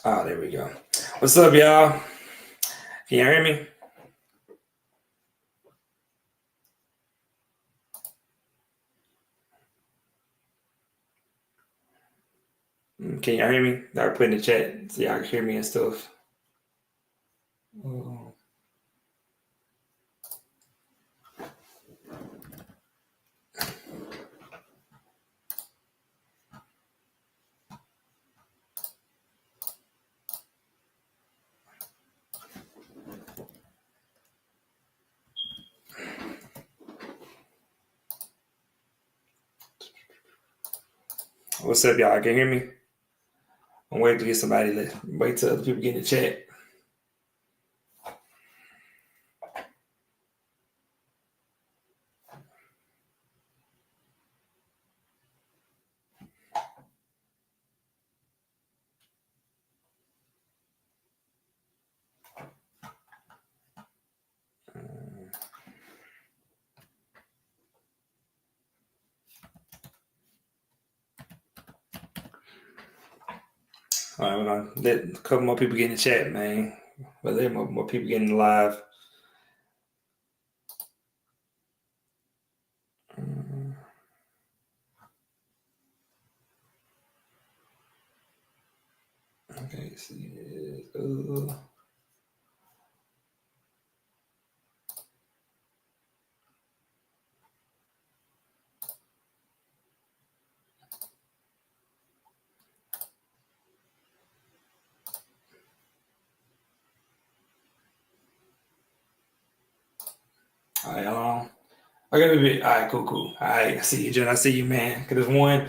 Oh, there we go. What's up, y'all? Can you hear me? Can y'all hear me? I put in the chat so y'all can hear me and stuff. Oh. What's up, y'all? Can you hear me? I'm waiting to get somebody. Wait till other people get in the chat. All right, we're gonna let a couple more people get in the chat, man. But let more people get in the live. Okay, see this. All right, hold on. Okay, all right, cool. All right, I see you, Jen. I see you, man. Cause there's one.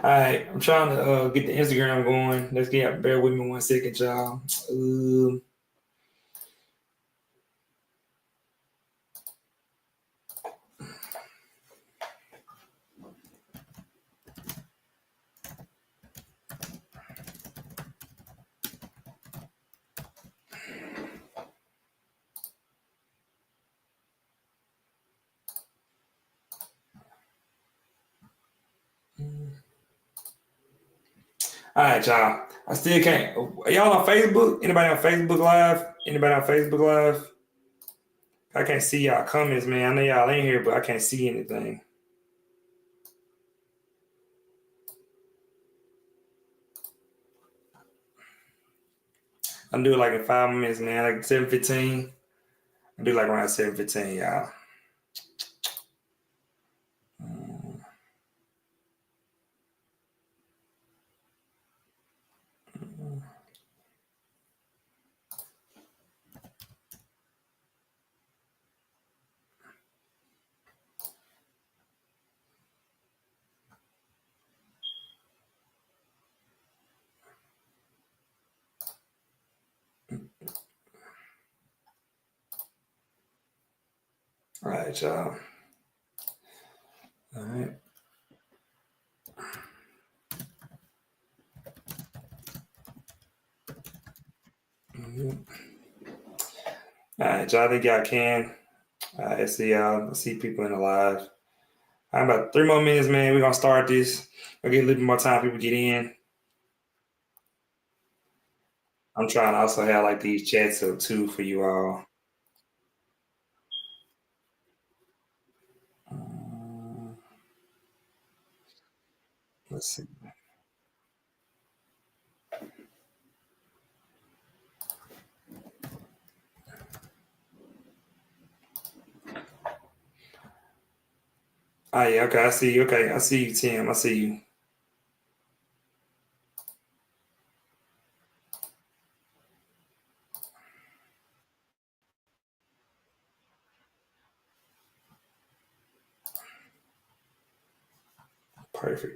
All right, I'm trying to get the Instagram going. Let's get. Bear with me 1 second, y'all. All right, y'all. I still can't. Are y'all on Facebook? Anybody on Facebook Live? Anybody on Facebook Live? I can't see y'all comments, man. I know y'all ain't here, but I can't see anything. I'll do it like in 5 minutes, man. Like 7:15. I'll do like around 7:15, y'all. All right, y'all. All right. All right, y'all. I think y'all can. I see y'all. I see people in the live. I'm about 3 more minutes, man. We're gonna start this. I'll get a little bit more time. People get in. I'm trying to also have like these chats up too for you all. Let's see. Oh yeah, okay. I see you. Okay, I see you, Tim. I see you.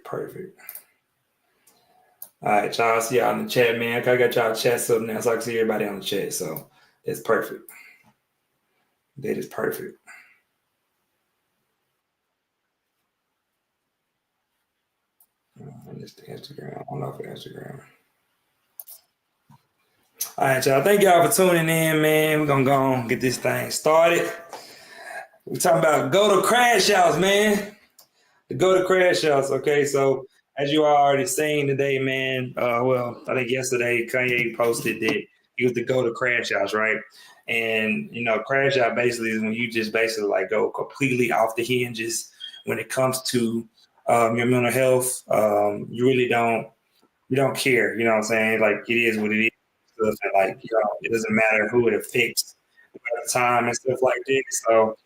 Perfect. All right, y'all. I see y'all in the chat, man. Okay, I got y'all chats up now, so I can see everybody on the chat. So that's perfect. That is perfect. This the Instagram. I don't know if Instagram. All right, y'all. Thank y'all for tuning in, man. We're gonna go and get this thing started. We're talking about go to Crashouts, man. Go to Crashouts. Okay, so as you already seen today, man. Well, I think yesterday Kanye posted that he was to go to Crashouts, right? And Crash Out basically is when you just basically like go completely off the hinges when it comes to your mental health. You don't care. You know what I'm saying? Like it is what it is. And like it doesn't matter who it affects at the time and stuff like that. So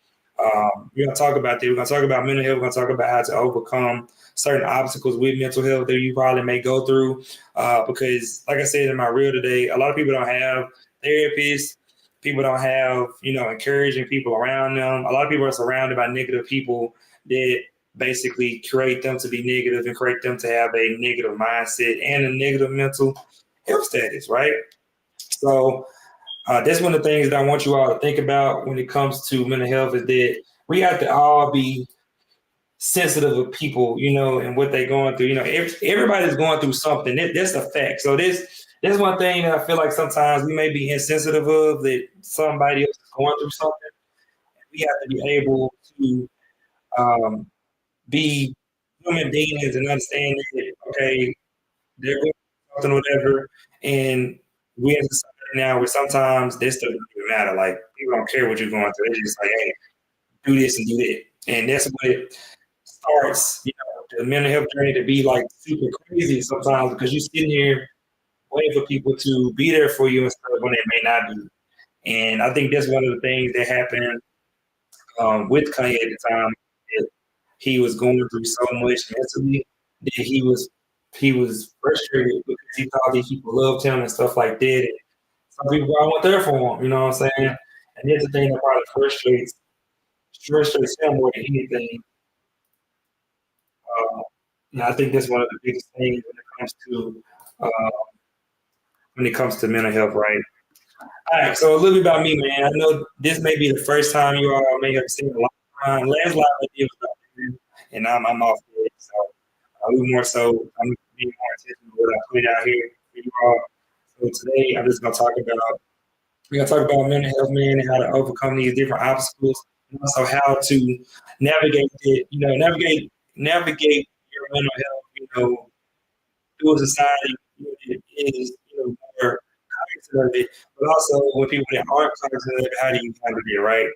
we're gonna talk about that. We're gonna talk about mental health. We're gonna talk about how to overcome certain obstacles with mental health that you probably may go through. Because, like I said in my reel today, a lot of people don't have therapists. People don't have encouraging people around them. A lot of people are surrounded by negative people that basically create them to be negative and create them to have a negative mindset and a negative mental health status, right? So that's one of the things that I want you all to think about when it comes to mental health is that we have to all be sensitive of people, and what they're going through. Everybody's going through something. That's a fact. So there's one thing that I feel like sometimes we may be insensitive of that somebody else is going through something. We have to be able to um, be human beings and understand that, okay, they're going through something or whatever, and we in society now where sometimes this doesn't even matter. Like people don't care what you're going through. They're just like, hey, do this and do that. And that's what it starts, the mental health journey to be like super crazy sometimes because you're sitting here waiting for people to be there for you and stuff when they may not be. And I think that's one of the things that happened with Kanye at the time. That he was going through so much mentally that he was frustrated because he thought that people loved him and stuff like that. And some people probably weren't there for him, you know what I'm saying? And that's the thing that probably frustrates him more than anything. And I think that's one of the biggest things uh, when it comes to mental health, right? All right, so a little bit about me, man. I know this may be the first time you all may have seen a lot. Last live I did was about you, and I'm off it. So we more so I'm being more intentional with what I put out here for you all. So today I'm just gonna talk about we're gonna talk about mental health, man, and how to overcome these different obstacles, and also how to navigate it. Navigate your mental health. Through a society that is more cognizant of it, but also when people that aren't cognizant of it, how do you handle it, right?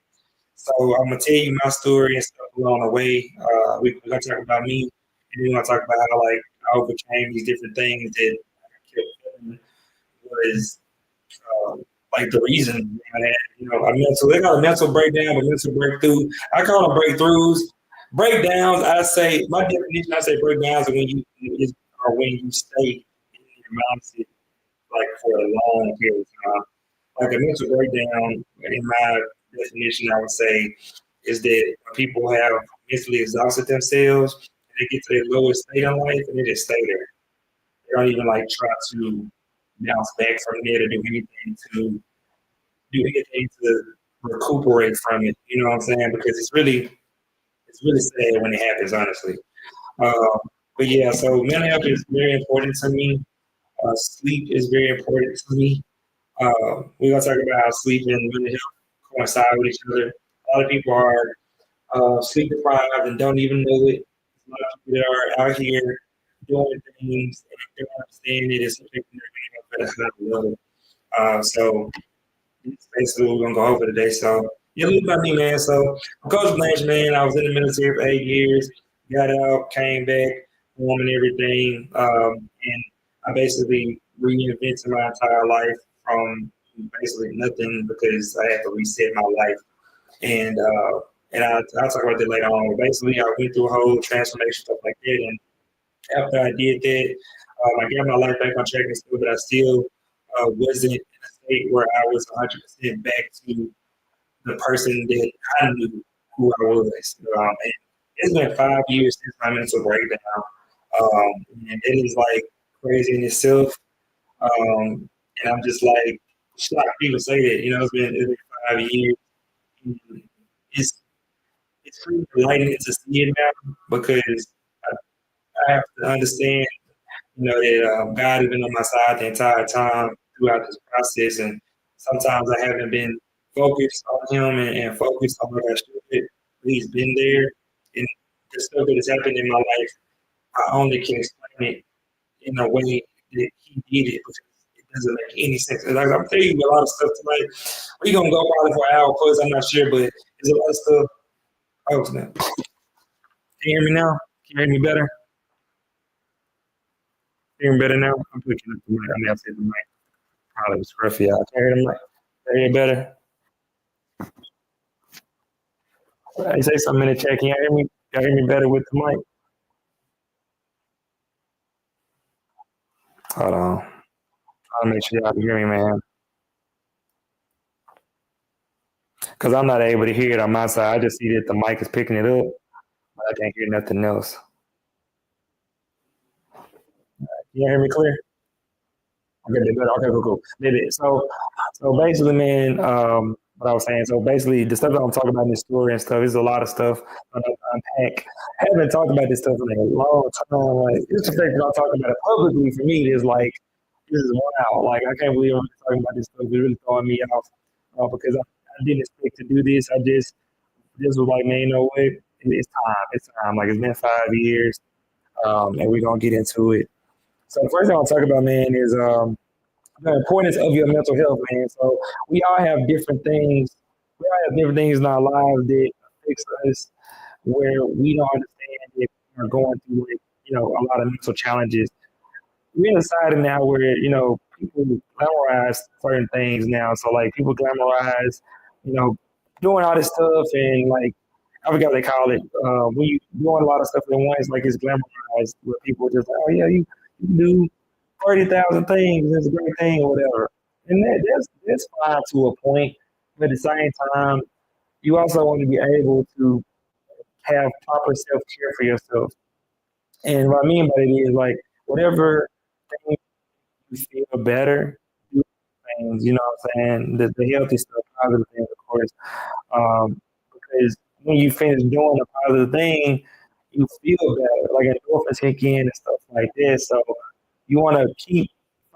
So I'm gonna tell you my story and stuff along the way. We're gonna talk about me, and then we're gonna talk about how like I overcame these different things that I kept feeling was like the reason I had, they got a mental breakdown, a mental breakthrough. I call them breakthroughs. Breakdowns, I say my definition. I say breakdowns are when you stay in your mindset like for a long period of time. Like a mental breakdown, in my definition, I would say, is that when people have mentally exhausted themselves and they get to their lowest state in life and they just stay there. They don't even like try to bounce back from there to do anything to recuperate from it. You know what I'm saying? Because it's really sad when it happens, honestly. Um, but yeah, so mental health is very important to me. Sleep is very important to me. We're gonna talk about how sleep and mental health coincide with each other. A lot of people are sleep deprived and don't even know it. A lot of people that are out here doing things and they don't understand it. It's affecting their mental health at a high level. So that's basically what we're gonna go over today. So yeah, a little about me, man. So I'm Coach Blanche, man. I was in the military for 8 years, got out, came back, home and everything. And I basically reinvented my entire life from basically nothing because I had to reset my life. And I'll talk about that later on. Basically, I went through a whole transformation, stuff like that. And after I did that, I got my life back on track and stuff, but I still wasn't in a state where I was 100% back to the person that I knew who I was. And it's been 5 years since my mental breakdown. And it is like crazy in itself. And I'm just like shocked people say that. It's been 5 years. It's it's pretty enlightening to see it now because I have to understand, that God has been on my side the entire time throughout this process, and sometimes I haven't been focused on Him and focused on what I should. But He's been there, and the stuff that has happened in my life, I only can explain it in a way that he did it because it doesn't make any sense. Like I'm telling you a lot of stuff tonight. We're gonna go probably for an hour plus, I'm not sure, but there's a lot of stuff. Oh snap. Can you hear me now? Can you hear me better? Can you hear me better now? I'm picking up the mic. I may have said the mic. Probably was scruffy. I can hear the mic. Can you hear me better? I say something in the chat. Can you hear me? Can you hear me better with the mic? Hold on. I'll make sure y'all can hear me, man. Because I'm not able to hear it on my side. I just see that the mic is picking it up, but I can't hear nothing else. Can you hear me clear? Okay, good. Okay, cool. Did it. So basically, man, what I was saying. So basically, the stuff that I'm talking about in this story and stuff is a lot of stuff to unpack. I haven't talked about this stuff in a long time. Like, it's the fact that I'm talking about it publicly for me is like, this is wow. Like, I can't believe I'm talking about this stuff. It's really throwing me off because I didn't expect to do this. This was like, man, you know what? It's time. It's time. Like, it's been 5 years, and we're gonna get into it. So the first thing I'll talk about, man, is the importance of your mental health, man. So we all have different things. We all have different things in our lives that affects us, where we don't understand if we're going through, like, a lot of mental challenges. We're in a society now where people glamorize certain things now. So like people glamorize, you know, doing all this stuff and like I forgot what they call it. When you doing a lot of stuff at once, like it's glamorized, where people just oh yeah, you do 30,000 things, it's a great thing or whatever, and that's fine to a point. But at the same time, you also want to be able to have proper self care for yourself. And what I mean by it is like whatever thing you feel better, do things, you know what I'm saying? The healthy stuff, positive things, of course. Because when you finish doing a positive thing, you feel better, like endorphins kick in and stuff like this. So you want to keep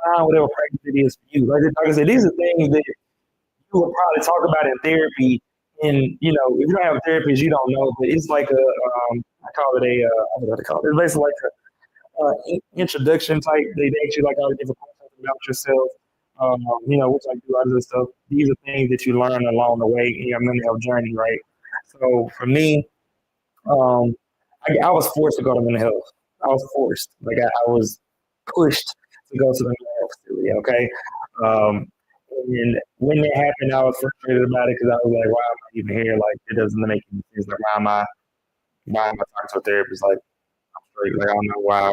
find whatever practice it is for you. Like I said, these are things that you would probably talk about in therapy. And if you don't have therapists, you don't know. But it's like I call it I don't know what to call it. It's basically like introduction type. They ask you like all the different questions about yourself. Which I do other stuff. These are things that you learn along the way in your mental health journey, right? So for me, I was forced to go to mental health. I was forced. Like I was pushed to go to the mental health facility. Okay. And when that happened, I was frustrated about it because I was like, why am I even here? Like, it doesn't make any sense. Like, why am I talking to a therapist? Like, I'm straight. Like, I don't know why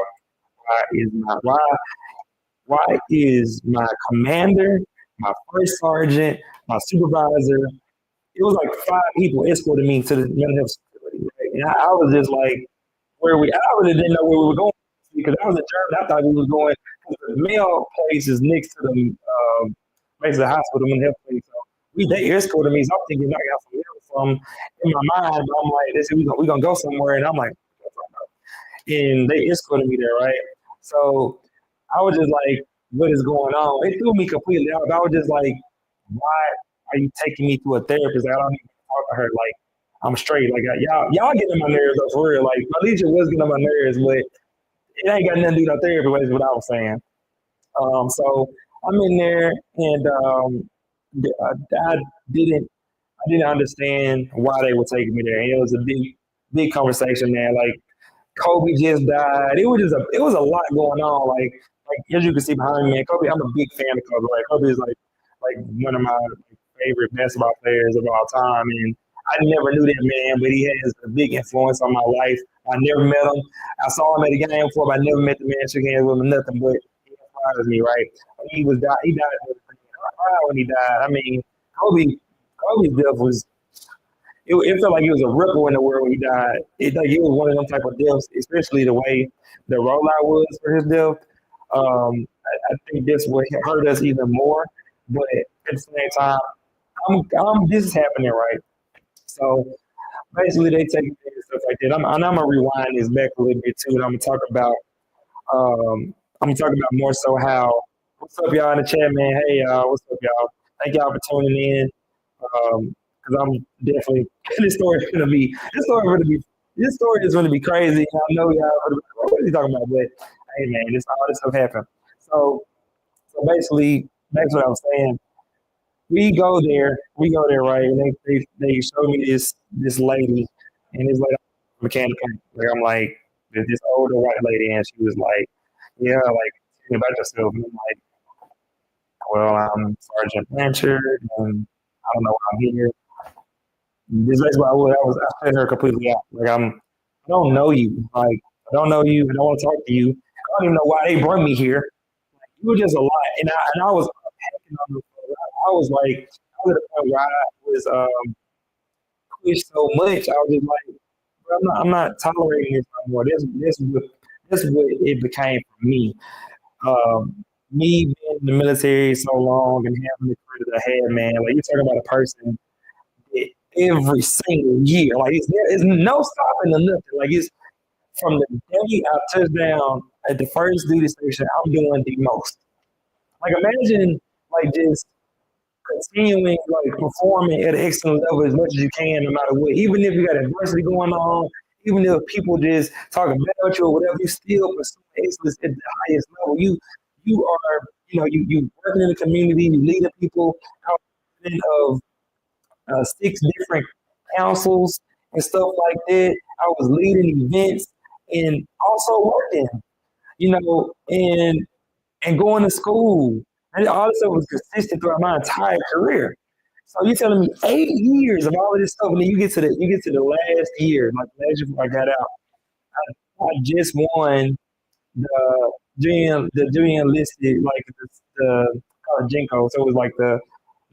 is my commander, my first sergeant, my supervisor, it was like 5 people escorted me to the mental health facility. Right? And I was just like, I really didn't know where we were going because I was in Germany. I thought we was going, the male place is next to the basically the hospital, mental health place. So they escorted me. So I'm thinking I got some from in my mind. But I'm like, they said we're gonna go somewhere, and I'm like, and they escorted me there, right? So I was just like, what is going on? It threw me completely out. I was just like, why are you taking me to a therapist? Like, I don't even talk to her. Like, I'm straight. Like, y'all getting on my nerves though, for real. Like, Alicia was getting on my nerves, but it ain't got nothing to do with therapy. Is what I was saying. So I'm in there, and I didn't I didn't understand why they were taking me there. And it was a big conversation, man. Like Kobe just died. It was a lot going on. Like as you can see behind me, man, Kobe. I'm a big fan of Kobe. Like Kobe is like one of my favorite basketball players of all time, and I never knew that man, but he has a big influence on my life. I never met him. I saw him at a game before, but I never met the man, shook hands with him, nothing. But he inspires me, right? He died when he died. I mean, Kobe's death was. It felt like it was a ripple in the world when he died. It was one of them type of deaths, especially the way the rollout was for his death. I think this would hurt us even more. But at the same time, this is happening, right? So basically, they take me and stuff like that. I'm gonna rewind this back a little bit too, and I'm gonna talk about more so how. What's up, y'all in the chat, man? Hey, y'all. What's up, y'all? Thank y'all for tuning in. Because I'm definitely this story is going to be crazy. I know y'all. What are you talking about? But Hey man, this all this stuff happened. So so basically, that's what I was saying. We go there, right? And they showed me this lady, and this lady mechanic. Like I'm like this older white lady, and she was like, "Yeah, like tell me about yourself." And I'm like, "Well, I'm Sergeant Blanchard, and I don't know why I'm here." This is why I shut her completely out. Like I don't know you. Like I don't know you. I don't want to talk to you. I don't even know why they brought me here. You were just a lot, and I was packing on the. I was like, I was at a point where I was pushed so much. I was just like, bro, I'm not tolerating this anymore. This is what it became for me. Me being in the military so long and having the career that I had, man. Like you talking about a person that every single year, like there is no stopping or nothing. Like it's from the day I touched down at the first duty station, I'm doing the most. Like imagine like just continuing like performing at an excellent level as much as you can, no matter what. Even if you got adversity going on, even if people just talking about you or whatever, you still pursue excellence at the highest level. You are you working in the community, you leading people out of six different councils and stuff like that. I was leading events and also working, and going to school. And all this stuff was consistent throughout my entire career. So you're telling me 8 years of all of this stuff, and then you get to the last year, like last year before I got out, I just won the junior enlisted like the called Jinko. So it was like the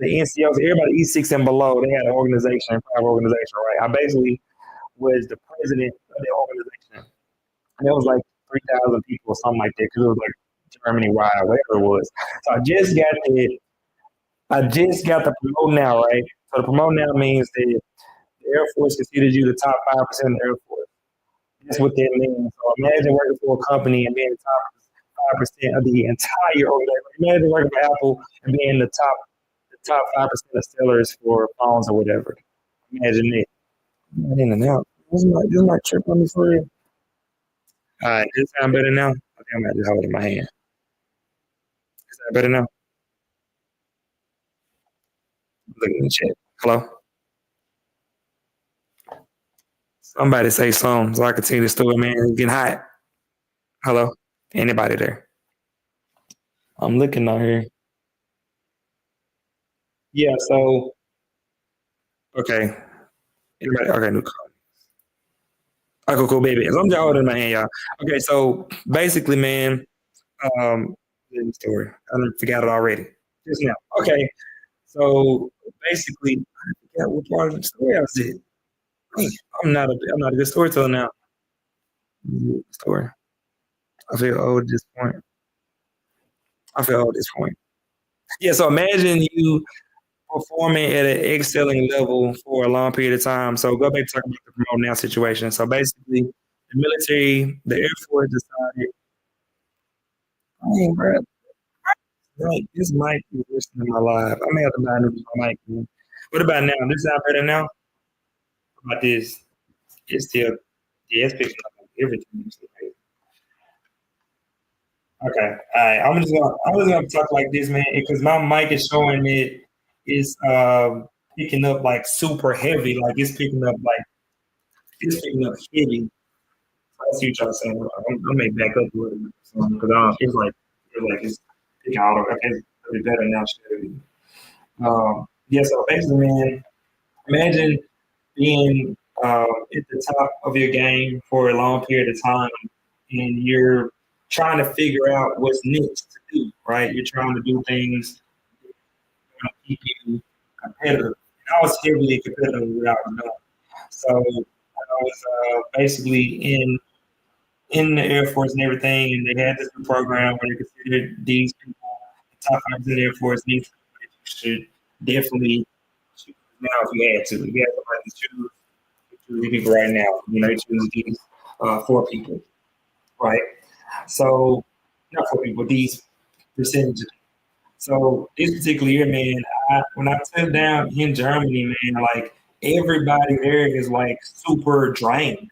NCOs, everybody E6 and below. They had an organization, a private organization, right? I basically was the president of the organization, and it was like 3,000 people or something like that because it was like Germany wide, whatever it was. So I just got the promote now, right? So the promote now means that the Air Force considers you the top 5% of the Air Force. That's what that means. So imagine working for a company and being the top 5% of the entire organization. Imagine working for Apple and being the top 5% of sellers for phones or whatever. Imagine that. Not in and out. This is my trip on me for real. All right, this sound better now. I think I'm gonna just hold it in my hand. Is that better now? Look in the chat. Hello. Somebody say something so I can see the story, man. It's getting hot. Hello. Anybody there? I'm looking out here. Yeah. So okay. Anybody? Okay. New call. Okay, cool, baby. So I'm just holding it in my hand, y'all. Okay. So basically, man. Um. The story. I done forgot it already. Just now. Okay. So basically, I forgot what part of the story I was in. Man, I'm not a good storyteller now. Story. I feel old at this point. I feel old at this point. Yeah. So imagine you performing at an excelling level for a long period of time. So go back to talking about the promote now situation. So basically, the military, the Air Force decided, hey, bro, like, this mic is listening to my live. I may have to buy a new mic. Man. What about now? This sound better now? What about this? It's still, yeah, it's picking up everything. Okay, all right. I'm just gonna talk like this, man, because my mic is showing it is picking up like super heavy, like it's picking up heavy. I see what y'all saying. I may back up a little bit because it's picking out. Okay, it's a bit better now. Yeah. So basically, man, imagine being at the top of your game for a long period of time, and you're trying to figure out what's next to do. Right? You're trying to do things to keep you competitive. And I was heavily competitive without knowing. So I was basically in the Air Force and everything, and they had this new program where they considered these people the top 5% in the Air Force. These people that you should definitely choose now if you had to. If you had somebody to choose these people right now. You choose these four people, right? So not four people, these percentages. So this particular year, man, when I took down in Germany, man, like everybody there is like super drained,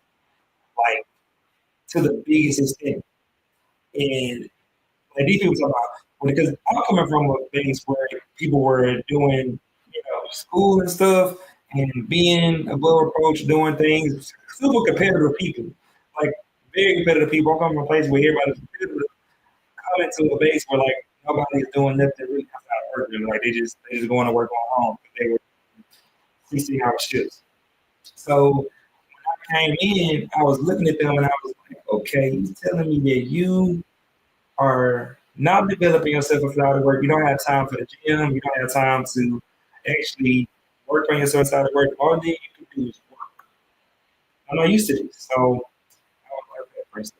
like to the biggest extent. And like these people talk about, because I'm coming from a base where people were doing, school and stuff and being above reproach, doing things, super competitive people, like very competitive people. I'm coming from a place where everybody's competitive, coming to a base where like nobody's doing nothing really outside of work. And, like they just going to work on home. They were 16-hour shifts. So when I came in, I was looking at them and I was like, okay, you telling me that you are not developing yourself outside of work. You don't have time for the gym. You don't have time to actually work on yourself outside of work. All that you can do is work. I'm not used to this. So I was like that person.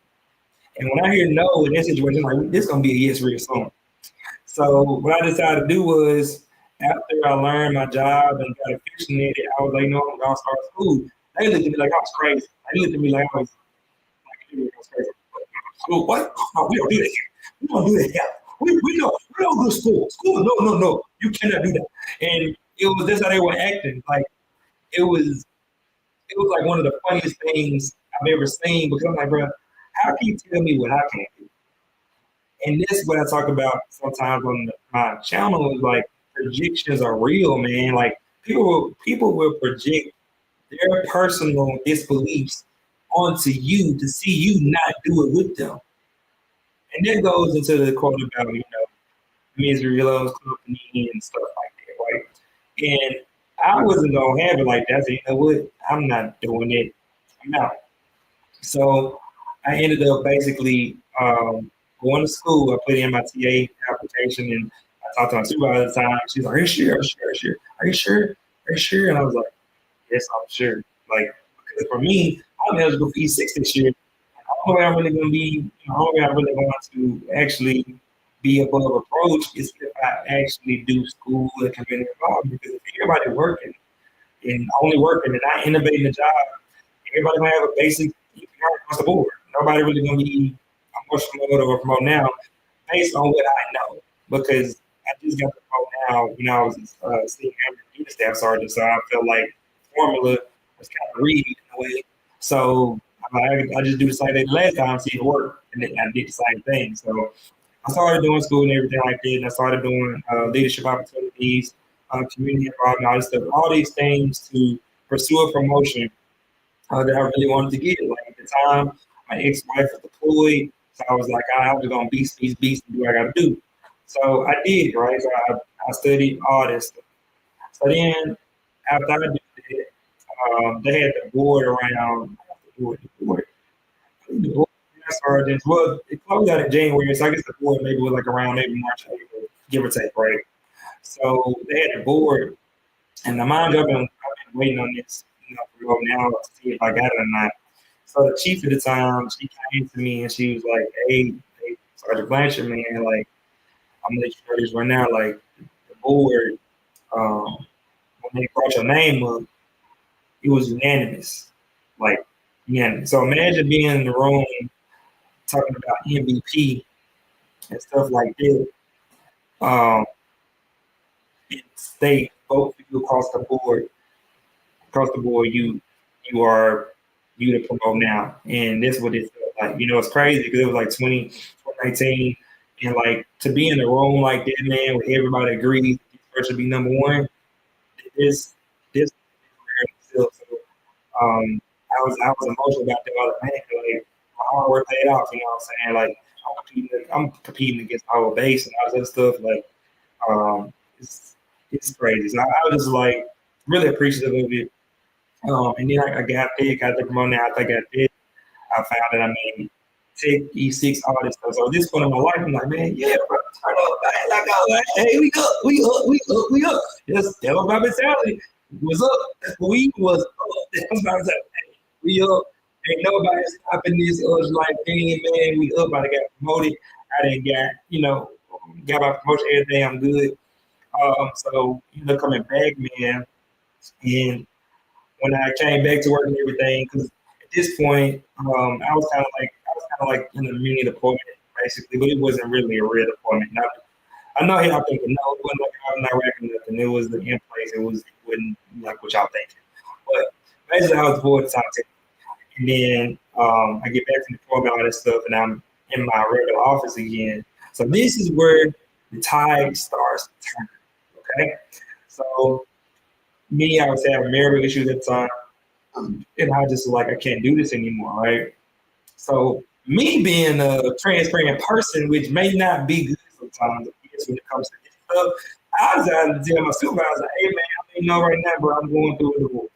And when I hear no in this situation, I'm like, this is going to be a yes real soon. So what I decided to do was, after I learned my job and got efficient at it, I was like, no, I'm going to start school. They looked at me like I was crazy. They looked at me like I was crazy. School, what? No, we don't do that here. We don't do that here. We don't do school. School, no. You cannot do that. And it was just how they were acting. Like it was like one of the funniest things I've ever seen, because I'm like, bro, how can you tell me what I can't do? And this is what I talk about sometimes on my channel, is like projections are real, man. Like people will project their personal disbeliefs onto you to see you not do it with them. And that goes into the quote about, misery loves company and stuff like that, right? And I wasn't gonna have it like that. So, you know what? I'm not doing it. I'm out. So I ended up basically going to school. I put in my TA application and I talked to my supervisor at the time. She's like, are you sure? Are you sure? Are you sure? Are you sure? Are you sure? And I was like, yes, I'm sure. Like, because for me, I'm eligible for E6 this year. The only way I'm really going to be, the only way I'm really going to actually be above approach is if I actually do school and community involved. Because if everybody working and only working and not innovating the job, everybody gonna have a basic EPR across the board. Nobody really gonna be a much promoted or promote now based on what I know. Because I just got the promote now when I was senior unit staff sergeant, so I felt like formula was kind of read in a way. So I just do the same thing last time, see it work, and then I did the same thing. So I started doing school and everything like that, and I started doing leadership opportunities, community involvement, all this stuff, all these things to pursue a promotion that I really wanted to get. Like at the time, my ex-wife was deployed, so I was like, I was gonna beast, and do what I gotta do. So I did, right? So I studied all this stuff. So then after I did that, they had the board around the board sergeants. Well, it closed out in January, so I guess the board maybe was like around maybe March, April, give or take, right? So they had the board, and the mind I've been waiting on this, for now to see if I got it or not. So the chief at the time, she came to me and she was like, hey, Sergeant Blanchard, man, like, I'm gonna let you know this right now, like, the board, when they brought your name up, it was unanimous. Like, unanimous. So imagine being in the room talking about MVP and stuff like that. Um, they vote for you across the board, you are you to promote now. And that's what it felt like. It's crazy because it was like 2019. And like to be in a room like that, man, where everybody agrees this person should be number one, this still. So I was emotional about that. I was like, man, like my hard work paid off, you know what I'm saying? Like I'm competing against our base and all this other stuff. Like it's crazy. So I was just like really appreciative of it. And then I got there, got the promotion. After I got there, I found that I mean, take E6, all this stuff. So at this point in my life, I'm like, man, yeah, bro, turn up, man. Like, oh, man, hey, we up. That was my mentality. Was up. We was up. That was my mentality. Hey, we up. Ain't nobody stopping this. It was like, dang, man, we up. I got promoted. I didn't got my promotion, everything. I'm good. So, coming back, man, and when I came back to work and everything, because at this point, I was kind of like in a mini deployment basically, but it wasn't really a real deployment. Now, I know y'all thinking, no, it wasn't like I was not racking nothing. It was in place. It wasn't like what y'all thinking. But basically, I was deployed to top 10. And then I get back from deployment, all this stuff, and I'm in my regular office again. So this is where the tide starts to turn. Okay. So me, I was having marital issues at the time. And I just like, I can't do this anymore, right? So me being a transparent person, which may not be good sometimes, I guess when it comes to this stuff, I was out to tell my supervisor, hey man, I know right now, bro, I'm going through a divorce.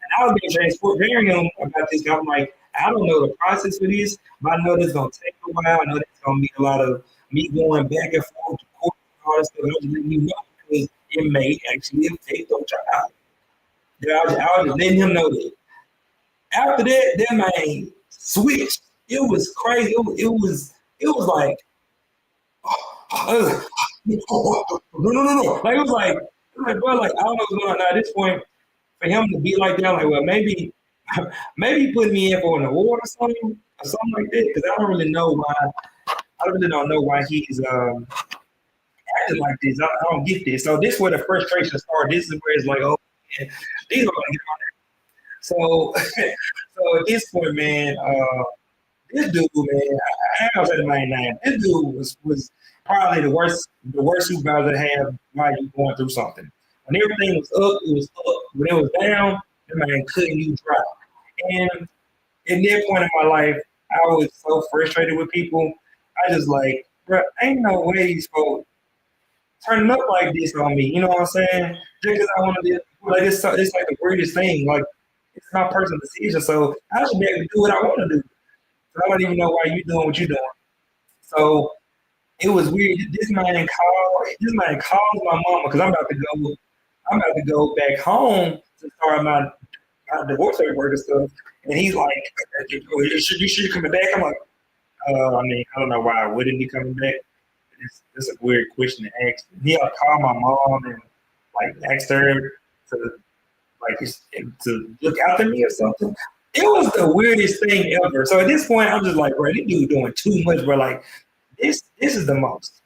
And I was being transparent about this. I'm like, I don't know the process for this, but I know this is gonna take a while. I know there's gonna be a lot of me going back and forth to court and all this stuff. I'm just letting you know because it may actually affect your child. I was just letting him know that. After that, man switched. It was crazy. It was like no. Like bro, like I don't know what's going on now. At this point, for him to be like that, like well maybe put me in for an award or something like that. Because I don't really know why. I really don't know why he's acting like this. I don't get this. So this is where the frustration started. This is where it's like, oh, man, these are gonna get on there. So, so at this point, man, this dude, man, I don't say the main name. This dude was probably the worst supervisor to have while you going through something. When everything was up, it was up. When it was down, the man couldn't you drop. And at that point in my life, I was so frustrated with people. I just like, bro, ain't no way you supposed turning up like this on me. You know what I'm saying? Just because I want to be like it's like the weirdest thing. Like it's my personal decision, so I should be able to do what I want to do. So I don't even know why you doing what you're doing. So it was weird. This man calls my mama because I'm about to go back home to start my divorce paperwork and stuff. And he's like, you sure you're coming back? I'm like, I mean, I don't know why I wouldn't be coming back. It's a weird question to ask. He'll call my mom and like ask her to to look after me or something. It was the weirdest thing ever. So at this point, I'm just like, bro, this dude doing too much. But like, this is the most.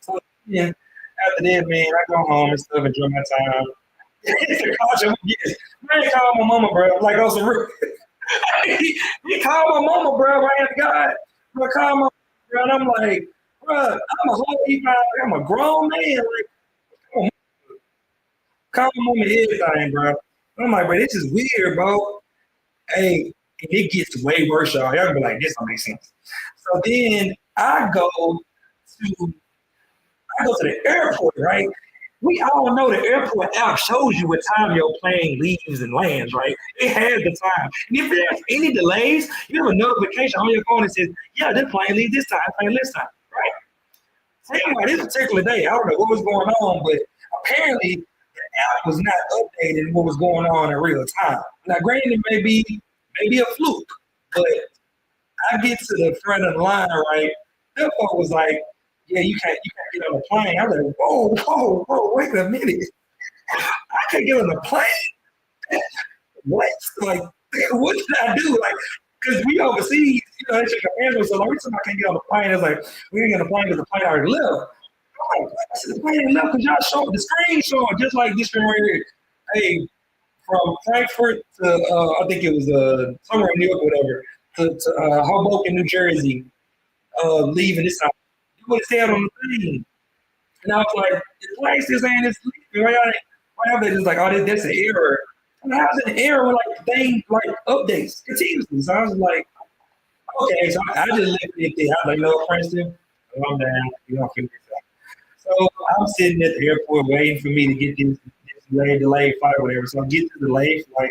So yeah, after that, man, I go home and stuff, enjoy my time. It's a culture. Yes, man, call my mama, bro. Like on some real. he called my mama, bro. Right at God, bro, call my bro, and I'm like, bro, I'm a grown man. Like, come on, call my mama everything, bro. I'm like, bro, this is weird, bro. Hey, and it gets way worse, y'all. Y'all be like, this don't make sense. So then to I go to the airport, right? We all know the airport app shows you what time your plane leaves and lands, right? It has the time. And if there's any delays, you have a notification on your phone that says, yeah, this plane leaves this time, plane this time, right? Same like this particular day, I don't know what was going on, but apparently the app was not updating what was going on in real time. Now, granted, maybe a fluke, but I get to the front of the line, right? That folk was like, yeah, you can't get on the plane. I was like, whoa, wait a minute. I can't get on the plane? What? Like, what did I do? Like, because we overseas, they check our passport, so every time I can't get on the plane, it's like, we ain't get on the plane because the plane already left. I'm like, I said, the plane ain't left because y'all showing the screen showing just like this screen right here. Hey, from Frankfurt to, I think it was somewhere in New York or whatever, to Hoboken, New Jersey, leaving this time. You would have stayed on the thing. And I was like, the place is ain't this leaving. Why are they just like, oh, that's an error? And how's an error when like the thing like updates continuously? So I was like, okay, so I just left it there. I was like, no, Princeton, calm down. You don't figure this out. So I'm sitting at the airport waiting for me to get this delayed flight or whatever. So I get to the delayed flight.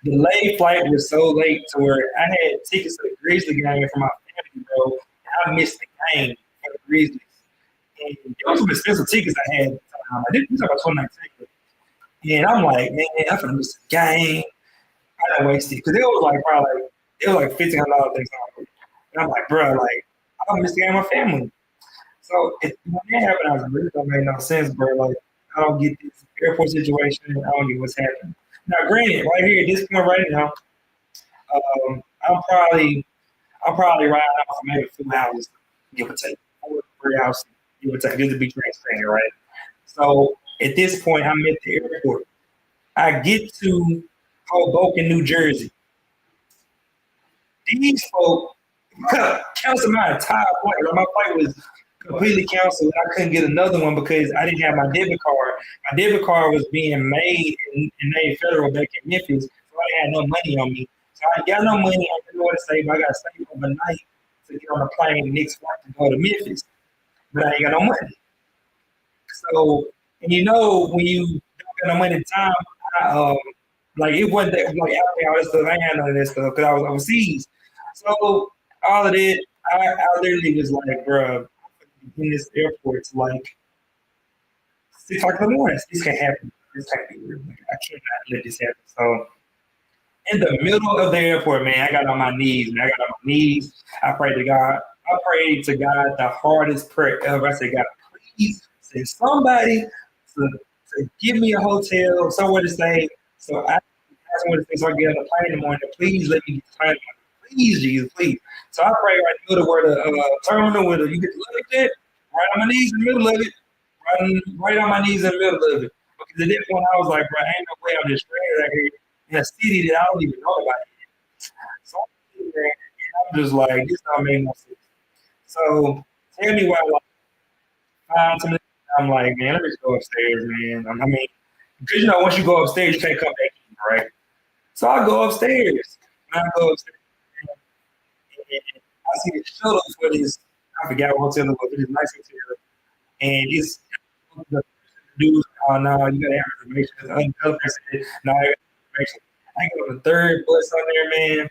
The delayed flight was so late to where I had tickets to the Grizzly game for my family, bro. And I missed the game for the Grizzlies. And there was some expensive tickets I had. I didn't talk about 2019. And I'm like, man, I'm gonna miss the game. I don't waste it because it was like $1,500 things. And I'm like, bro, like I missed the game with my family. So when that happened, I was like, really don't make no sense, bro. Like I don't get this airport situation. I don't get what's happening. Now, granted, right here at this point right now, I'm probably riding out for maybe 2 hours, give or take, 3 hours, give or take, just to be transparent, right? So at this point, I'm at the airport. I get to Hoboken, New Jersey. These folk Cancel my entire flight. Like, my flight was completely canceled. I couldn't get another one because I didn't have my debit card. My debit card was being made in Navy Federal back in Memphis, so I had no money on me. So I ain't got no money. I didn't know what to save. I got to save overnight to get on a plane next flight to go to Memphis, but I ain't got no money. So, and when you don't got no money at the time, I, like it wasn't that, like after all this stuff, I ain't had none of that stuff because I was overseas. So all of that, I literally was like, bro, in this airport to like 6 o'clock in the morning. This can't happen. This can't be real. Like, I cannot let this happen. So in the middle of the airport, man, I got on my knees, man. I got on my knees. I prayed to God. I prayed to God the hardest prayer ever. I said, God, please send somebody to give me a hotel, somewhere to stay. So I somewhere to stay so I get on the plane in the morning. Please let me get the plane. Please, Jesus, please. So I pray right in the middle where the terminal where you get to look at that, right on my knees in the middle of it, right on my knees in the middle of it. Because at that point I was like, bro, ain't no way I'm just stranded out here in a city that I don't even know about yet. So I'm sitting there and I'm just like, this don't make no sense. So tell me why like 5 minutes. I'm like, man, let me just go upstairs, man. I mean, because once you go upstairs, you can't come back in, right? So I go upstairs. And I go upstairs. And I see the shuttle for this. I forgot what hotel it was, but it's a nice hotel. And it's the dudes, oh no, you gotta have reservations. The other person said, no, I got reservations. I get on the third bus on there, man.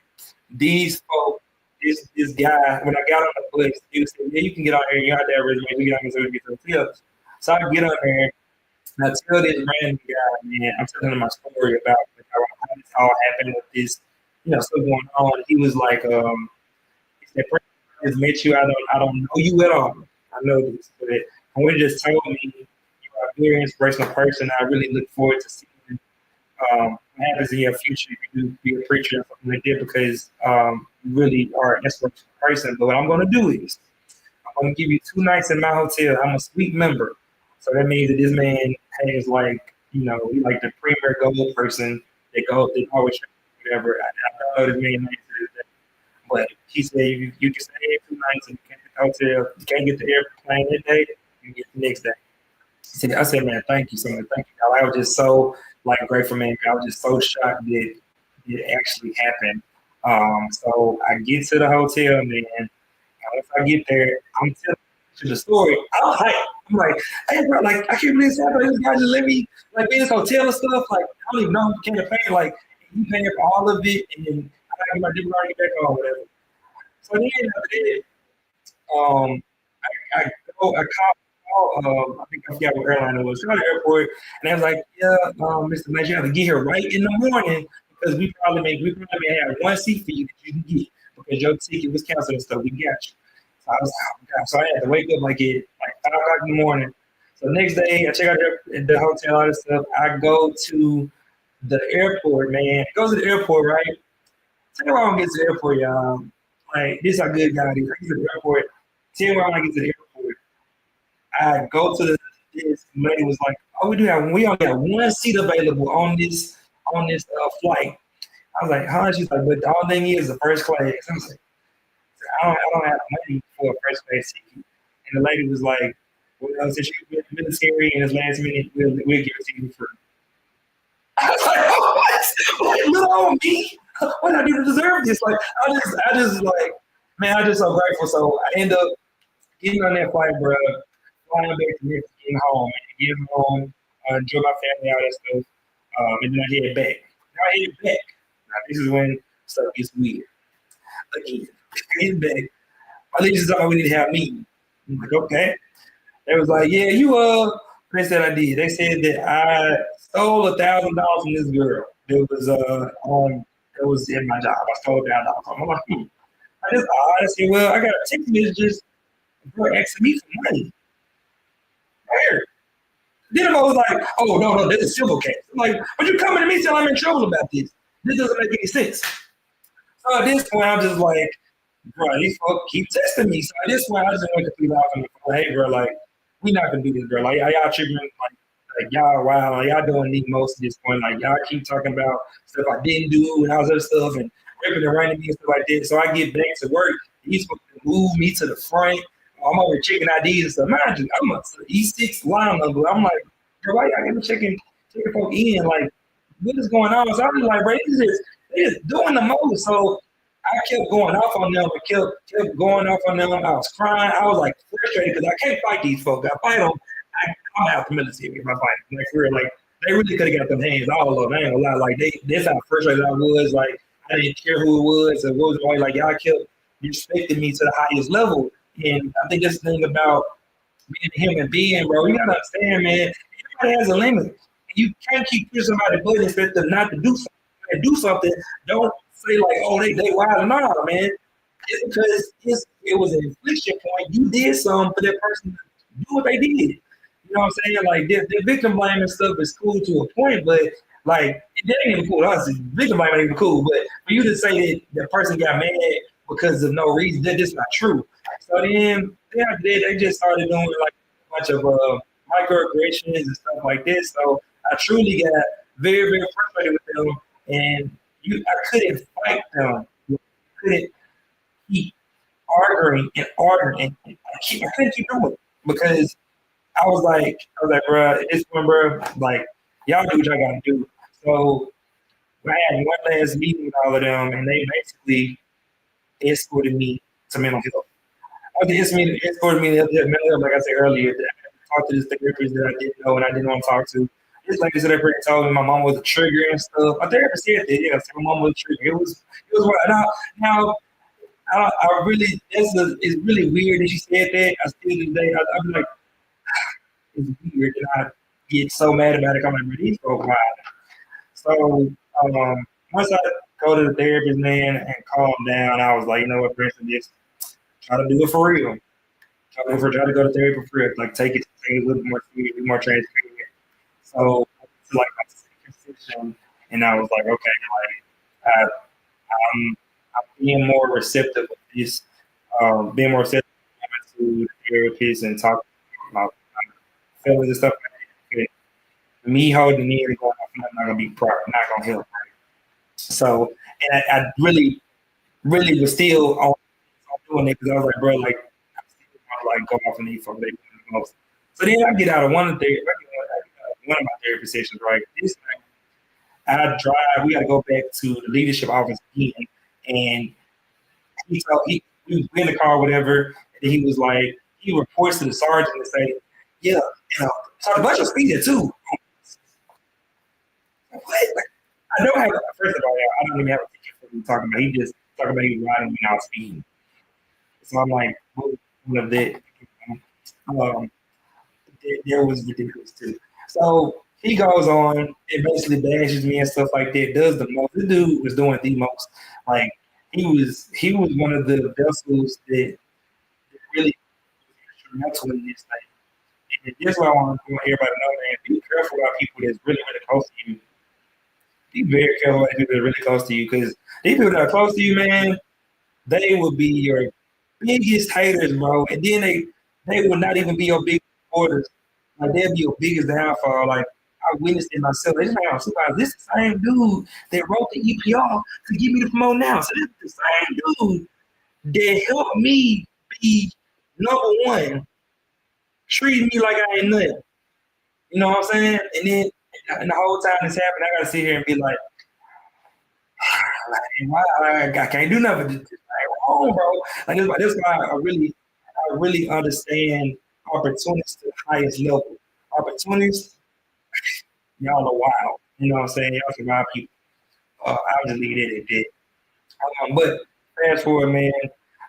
These folks, this guy, when I got on the bus, he was saying, yeah, you can get on here, you have to have reservations, you get on here to get to the hotel. So I get on there, and I tell this random guy, man, I'm telling him my story about like, how this all happened with this, stuff going on. He was like, he said, I just met you, I don't know you at all. I know this, but when you just told me you're a very inspirational person, I really look forward to seeing what happens in your future if you do be a preacher or something like that because you really are an inspirational person. But what I'm going to do is I'm going to give you 2 nights in my hotel. I'm a suite member. So that means that this man has like, he like the premier gold person that always whatever. I don't know this man's name to this day. But he said you can stay here 2 nights and you can't get the hotel. You can't get the airplane that day. You get the next day. I said, man, thank you so much. Thank you. I was just so grateful, man. I was just so shocked that it actually happened. So I get to the hotel, man. And once I get there, I'm telling you the story. I'm hyped. I'm like, hey, bro, like I can't believe this happened. This guy just let me be in this hotel and stuff. Like I don't even know who came to pay. Like you paying for all of it, and then I got my debit card back on whatever. So then I did. I called. I think I forgot what airline it was. So I got to the airport, and I was like, "Yeah, Mr. Knight, you have to get here right in the morning because we probably may have 1 seat for you that you can get because your ticket was canceled and stuff. We got you." So I was like, "Oh God!" So I had to wake up like 5 o'clock in the morning. So the next day, I check out the hotel, all this stuff. I go to the airport, man. Go to the airport, right? Tell me why I don't get to the airport, y'all. Like this, is a good guy. I get to the airport. Tell me why I get to the airport. I go to this lady was like, "Oh, we only have 1 seat available on this flight." I was like, "Huh?" She's like, "But the only thing is the first class." I was like, I don't have money for a first class ticket." And the lady was like, "Well, since you're in the military and it's last minute, we'll give it to you for." I was like, "Oh, what? Like, little old me? What did I do to deserve this?" Like, I just like, man, I'm just so grateful. So I end up getting on that flight, bro. Flying back to Memphis, getting home, enjoy my family, all that stuff, and then I head back. Now this is when stuff gets weird. Again, head back. My leaders told me we need to have a meeting. I'm like, okay. They was like, yeah, they said I did. They said that I stole $1,000 from this girl. That was in my job. I stole $1,000. I'm like, I said, well, I got a text message for asking me for money. Where? Then I was like, oh, no, this is a civil case. I'm like, but you coming to me saying I'm in trouble about this. This doesn't make any sense. So at this point, I'm just like, bro, these folks keep testing me. So at this point, I just went to $3 on the phone. Hey, bro, like, we not going to do this, bro. Like, y'all tripping, like y'all, wow, like, y'all doing the most at this point. Like, y'all keep talking about stuff I didn't do and all this other stuff and ripping and running me and stuff like that. So I get back to work He's supposed to move me to the front. I'm over checking IDs and stuff. Mind you, I'm a E6 line number. I'm like, bro, why y'all checking folk in? Like, what is going on? So I'm just like, bro, they just doing the most. So I kept going off on them. I kept going off on them. I was crying. I was like frustrated because I can't fight these folks. I fight them. I'm out the military if I fight them. Like, for real, like, they really could have got them hands all of them. I ain't gonna lie. Like, that's how frustrated I was. Like, I didn't care who it was. It was like y'all kept respecting me to the highest level. And I think that's the thing about being a human being, bro. You gotta understand, man. Everybody has a limit. You can't keep pushing somebody butt and expect them not to do something. When they do something, don't say like, oh, they wild. No, man. It's because it was an infliction point. You did something for that person to do what they did. You know what I'm saying? Like, the victim blaming stuff is cool to a point, but like, that ain't even cool to us. Victim blaming ain't even cool. But for you to say that the person got mad because of no reason, that's just not true. So then they just started doing like a bunch of microaggressions and stuff like this. So I truly got very, very frustrated with them, and I couldn't fight them. I couldn't keep arguing and arguing, and I couldn't keep doing it because I was like, bro, at this point, bro, like, y'all do what y'all gotta do. So I had one last meeting with all of them, and they basically escorted me to mental health. They escorted me to mental health, like I said earlier. I talked to this therapist that I didn't know and I didn't want to talk to. This lady said that told me my mom was a trigger and stuff. My therapist said that, yeah, my mom was a trigger. It was now I really, it's really weird that she said that. I still today, I'm like, it's weird that I get so mad about it. I'm like, these folks wild. So once I go to the therapist, man, and calm down, I was like, you know what, Preston, just try to do it for real. Try to go to therapy for real. Like, take it a little more serious, be more transparent. So, like, my second session, and I was like, okay, like, I'm being more receptive of this, being more receptive to the therapist and talking about my feelings and stuff like that. Me holding in and going off, not gonna be proper, not gonna help. So, and I really was still on doing it because I was like, bro, like, I still want to like go off and eat for the most. So then I get out of one of my therapy sessions, right? This night, I drive. We got to go back to the leadership office again, and we was in the car, or whatever. And he was like, he reports to the sergeant and say, yeah, so a bunch of speeding too. What? Like, I don't have. First of all, I don't even have a ticket for him talking about. He just talking about he was riding without speeding. So I'm like, one of that. That was ridiculous too. So he goes on and basically bashes me and stuff like that. Does the most. This dude was doing the most. Like, he was one of the vessels that really was instrumental in this thing. And that's why I want everybody to know, man. Be careful about people that's really, really close to you. Be very careful about people that are really close to you, because these people that are close to you, man, they will be your biggest haters, bro. And then they will not even be your biggest supporters. Like, they'll be your biggest downfall. Like, I witnessed it myself. They just like, oh, this is the same dude that wrote the EPR to give me the promote now. So this is the same dude that helped me be number one, treating me like I ain't nothing. You know what I'm saying? And then and the whole time this happened, I gotta sit here and be like, I can't do nothing. This is wrong, bro. Like, that's why I really understand opportunities to the highest level. Opportunities, y'all are wild. You know what I'm saying? Y'all survive people. I'll just leave it at that. But fast forward, man,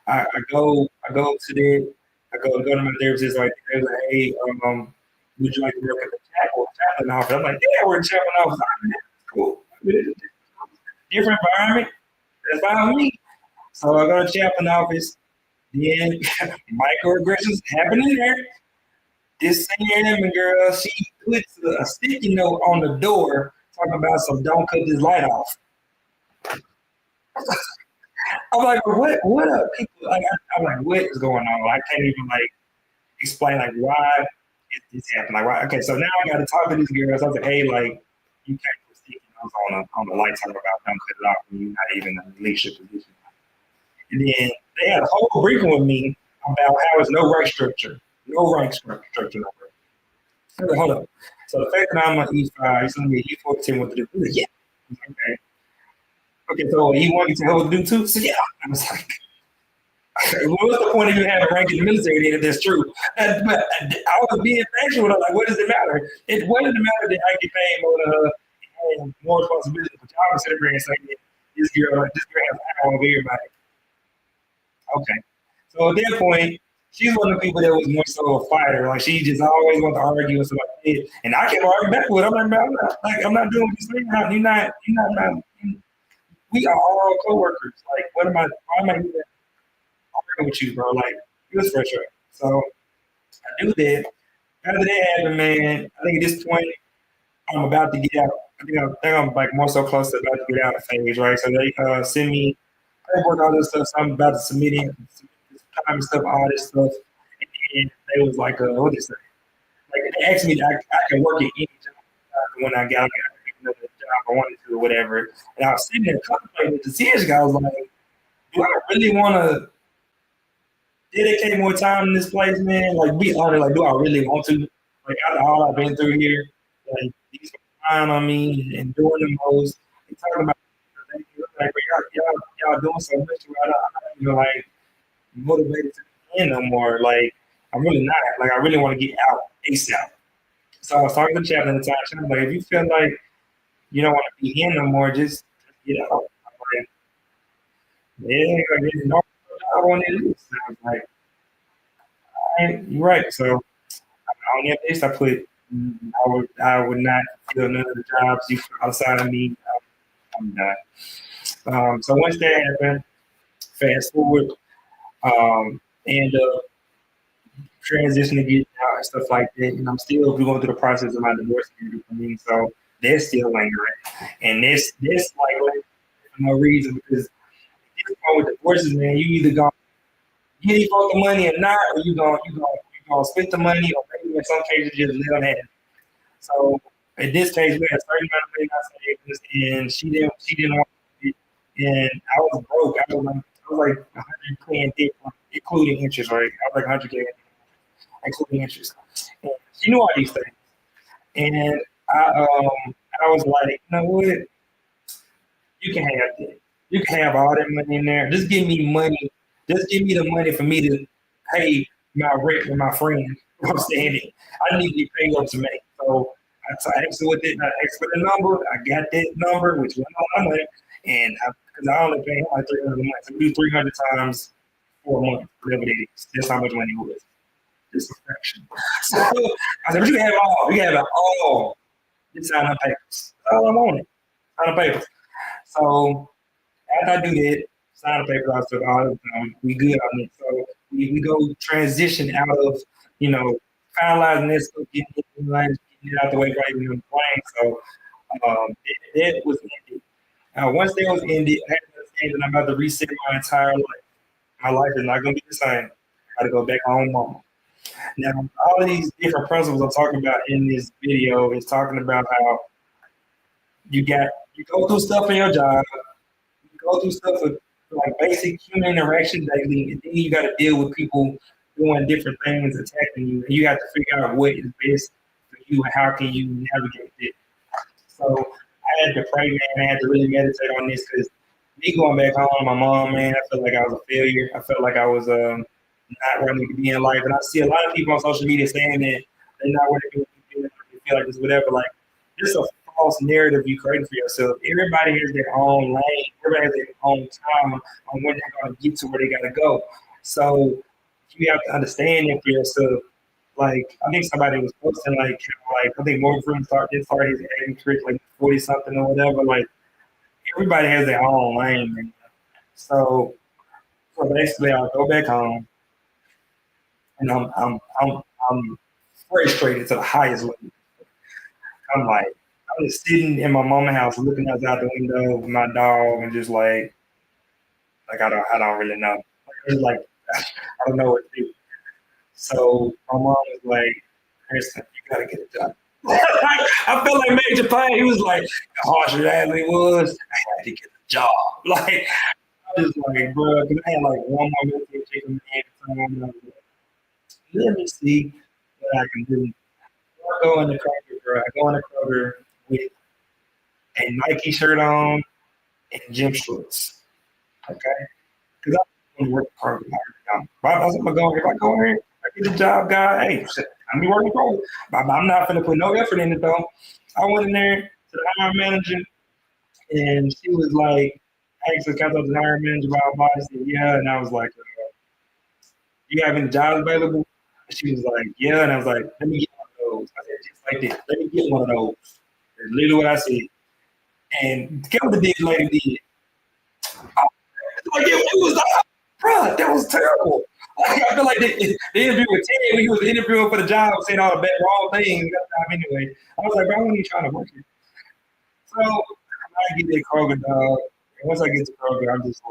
I go to that. I go to my therapist. Like, they're like, hey, would you like to work at the chaplain office? I'm like, yeah, we're in chaplain office. Cool. Different environment. That's fine with me. So I go to chaplain office. Then microaggressions happening there. This senior admin girl, she puts a sticky note on the door talking about some don't cut this light off. I'm like, what are people like? I'm like, what is going on? I can't even like explain like why this happened. Like, why? Okay, so now I got to talk to these girls. I was like, hey, like, you can't put sticky notes on the light talking about don't cut it off when you're not even in a leadership position. And then they had a whole briefing with me about how it's no rank structure. No rank structure. I was like, hold up. So the fact that I'm on E5, he's going to be E14 what to do. Like, yeah. Okay. Okay, so he wanted me to tell what to do too? So yeah. I was like, what's the point of you having rank in the military then if that's true? But I was being factual. I'm like, what does it matter? It wouldn't matter that I get paid more and more responsibility. But y'all sit there and say, this girl has power over everybody. Okay. So at that point, she's one of the people that was more so a fighter. Like she just always wanted to argue and stuff like that. And I kept arguing back with her. I'm like, I'm not doing what you're saying. We are all coworkers. Like, why am I even arguing with you, bro? Like, it was frustrating. So I do that. After that happened, man, I think at this point, I'm about to get out. I think I'm like more so close to about to get out of phase, right? So they send me paperwork, all this stuff. So I'm about to submit it, time and stuff, all this stuff. And they was like, what is that? Like they asked me, I can work at any job when I got another job I wanted to or whatever. And I was sitting there contemplating with the decision. I was like, do I really want to dedicate more time in this place, man? Like, be honest, like, do I really want to? Like, after all I've been through here, like, these are relying on me and doing the most. They talking about, like, y'all doing so much, right? I'm not even, like, motivated to be in no more. Like, I'm really not. Like, I really want to get out ASAP. So I was talking to the chaplain at the time. She was like, if you feel like you don't want to be in no more, just get out. I'm like, yeah, like, there's no job on this. I was like, you're right. So on that list, I put I would not feel none of the jobs you outside of me. I'm done. So once that happened, fast forward, and transition to get out and stuff like that. And I'm still going through the process of my divorce and everything. So that's still lingering. And this like for no reason because this point with divorces, man, you either gonna get any fucking money or not, or you gonna spend the money, or maybe in some cases just live on it. So in this case, we had a certain amount of money I saved, and she didn't want it, and I was broke. I was like 100K in debt, including interest, right? I was like 100K including interest. And she knew all these things, and I was like, you know what? You can have that. You can have all that money in there. Just give me money. Just give me the money for me to pay my rent with my friend. I'm saying I need to get paid up to me. So I asked her what I asked for the number. I got that number, which went on my money, and because I only pay like 300 a month, so we do 300 times 4 months, whatever it is. That's how much money it was. It's a fraction. So I said, but you can have it all. You can have it all. Just sign up papers. That's all I wanted. Sign up papers. So after I do that, sign the paper, I said, oh, we good on it. So we go transition out of, finalizing this, getting it out the way right in the plane. So that was ended. Once that was ended, I had to understand that I'm about to reset my entire life. My life is not going to be the same. I got to go back home, mama. Now, all of these different principles I'm talking about in this video is talking about how you go through stuff in your job, you go through stuff with like basic human interaction daily, and then you got to deal with people doing different things, attacking you, and you have to figure out what is best for you and how can you navigate it. So I had to pray, man. I had to really meditate on this because me going back home, my mom, man, I felt like I was a failure. I felt like I was not where I need to be in life. And I see a lot of people on social media saying that they're not where they feel like it's whatever. Like, this is a false narrative you create for yourself. Everybody has their own lane. Everybody has their own time on when they're going to get to where they got to go. So you have to understand it for yourself. Like, I think somebody was posting, like I think Morgan Freeman started his acting career like 40 something or whatever. Like, everybody has their own lane, man. So basically, I'll go back home, and I'm frustrated to the highest level. I'm like, I'm just sitting in my mama's house looking outside the window with my dog and just like I don't really know. Like I don't know what to do. So my mom was like, Kristen, you gotta get a job. I felt like Major Payne. He was like, the harsher as he was, I had to get a job. Like, just like, bro, because I had like one more milk chicken at the time. And I was like, let me see what I can do. I go in the Kroger, bro. I go in the Kroger with a Nike shirt on and gym shorts. Okay? Because I'm going to work hard. I was going to go, if I go in here, I get the job, guy. Hey, shit, I'm be working Kroger. I'm not going to put no effort in it, though. I went in there to the hiring manager, and she was like, actually, can I talk to the hiring manager about I said, yeah. And I was like, you have any jobs available? And she was like, yeah. And I was like, let me get one of those. I said, just like this. Let me get one of those. That's literally what I said. And guess what the lady did? Like it was like, bro, that was terrible. Like, I feel like the interview with Ted when he was interviewing for the job, saying all the bad wrong things. Anyway, I was like, bro, I wasn't even trying to work it. So I get that Kroger dog, and once I get to Kroger, I'm just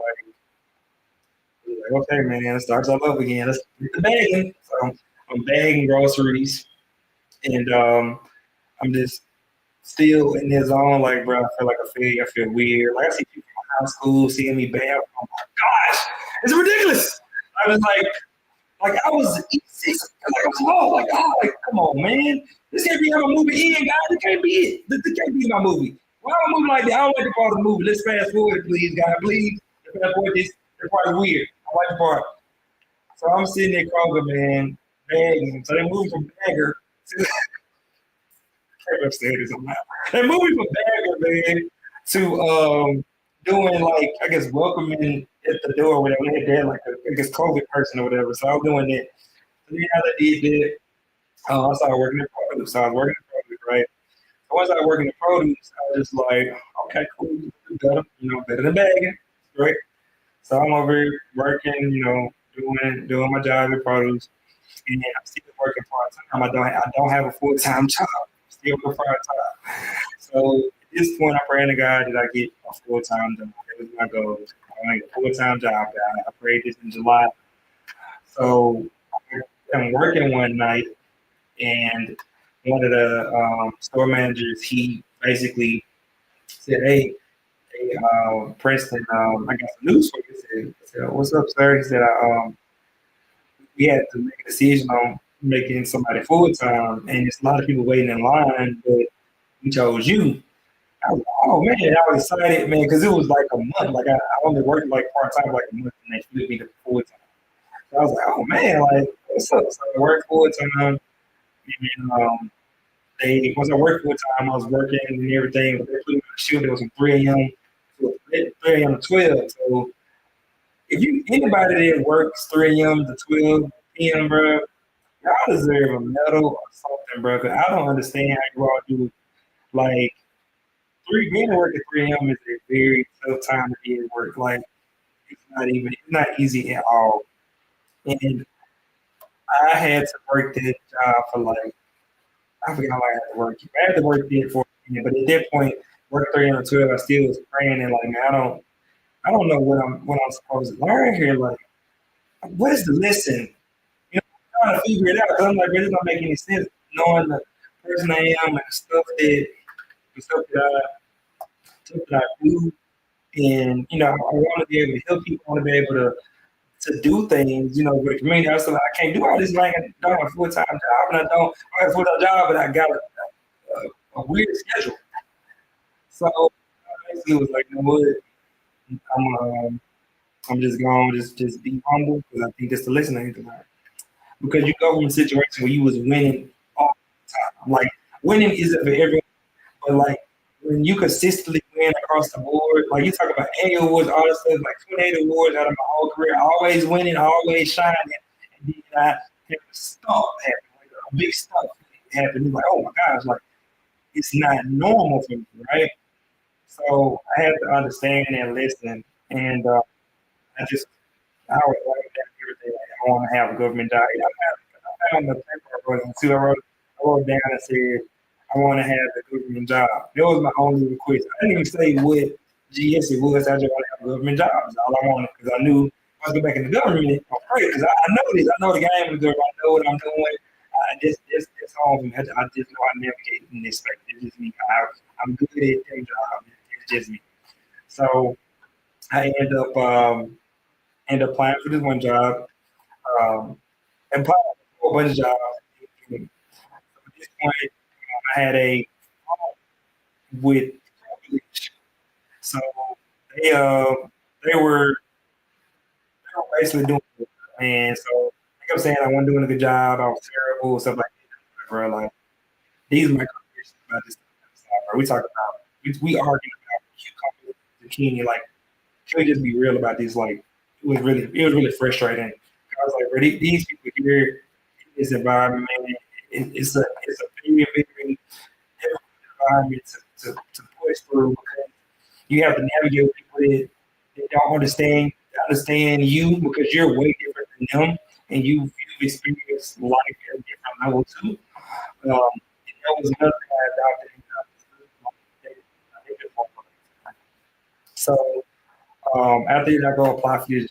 like, okay, man, it starts all over again. Let's get the bagging. So I'm bagging groceries, and I'm just still in his zone. Like, bro, I feel like a failure. I feel weird. Like I see people from high school seeing me bag. Oh my gosh, it's ridiculous. I was like I was E6, like I was low. Like, oh, like come on, man, this can't be how a movie in, guys. This can't be it. This can't be my movie. Why am I moving like that? I don't like the part of the movie. Let's fast forward, please, guys. Please, let's fast forward this. This part is weird. I like the part. So I'm sitting there, Kroger, man, bagging. So they moved from bagger to upstairs. They moved from bagger, man, to doing like I guess welcoming at the door, whatever. They had like I guess COVID person or whatever. So I was doing that. So then how they did that, I started working in produce. So I was working in produce, right? So once I was working in produce, I was just like, okay, cool, better, better than bagging, right? So I'm over here working, doing my job in produce, and I'm still working part time. I don't have a full time job. I'm still working part time. So at this point, I'm praying to God that I get a full time job. That was my goal. I want to get a full time job. God. I prayed this in July. So I'm working one night, and one of the store managers, he basically said, "Hey, Preston, I got some news for you." I said, "What's up, sir?" He said, "We had to make a decision on making somebody full time, and there's a lot of people waiting in line, but we chose you." I was like, "Oh man," I was excited, man, because it was like a month. Like I only worked like part time like a month, and they flipped me to full time. So I was like, "Oh man, like what's up?" So I worked full time, and they once I worked full time, I was working and everything. But they put me on the shift. It was from 3 a.m. to 3 a.m. to 12. So if you anybody that works 3 a.m. to 12 p.m., bro, y'all deserve a medal or something, bro. Cause I don't understand how you all do like being at work at 3 a.m. is a very tough time to be at work. Like it's not easy at all. And I had to work that job for like I forgot how I had to work. I had to work there for but at that point, work 3 on 12, I still was praying and like, man, I don't know what I'm supposed to learn here. Like, what is the lesson? I'm trying to figure it out because I'm like, it doesn't make any sense knowing the person I am and the stuff that I do. And I want to be able to help people. I want to be able to do things, with the community. I was like, I can't do all this. Like, I don't have a full time job, and I have a full time job, but I got a weird schedule. So I basically was like, what? I'm just going to just be humble because I think that's the lesson I need to learn. Because you go from a situation where you was winning all the time. Like winning isn't for everyone, but like when you consistently win across the board, like you talk about annual awards, all this stuff, like 28 awards out of my whole career, always winning, always shining, and then I have a stump happen, like a big stump happen. Like, oh my gosh, like it's not normal for me, right? So I had to understand and listen, and I was writing down everything. Like, I want to have a government job. I found the paper I wrote on too. I wrote down and said, I want to have a government job. That was my only request. I didn't even say what GS it was. I just want to have a government job. That's all I wanted because I knew if I was go back in the government, I'm afraid because I know this. I know the game is good. I know what I'm doing. This home. I just know how to navigate in this space. It's just me. I'm good at that job. It's just me. So I end up applying for this one job, and applying for a whole bunch of jobs. And at this point, I had a with so they uh they were basically doing it. And so I kept saying I wasn't doing a good job, I was terrible, stuff like that. Bro, like these are my conversations about this stuff. Bro. We talk about we arguing about cucumber zucchini. Like, can we just be real about this? Like, it was really frustrating. I was like, bro, these people here in this environment, man, it's a very very difficult environment to push through because you have to navigate with people that don't understand you because you're way different than them and you've experienced life at a different level too. And that was another thing I adopted in so after I go apply for this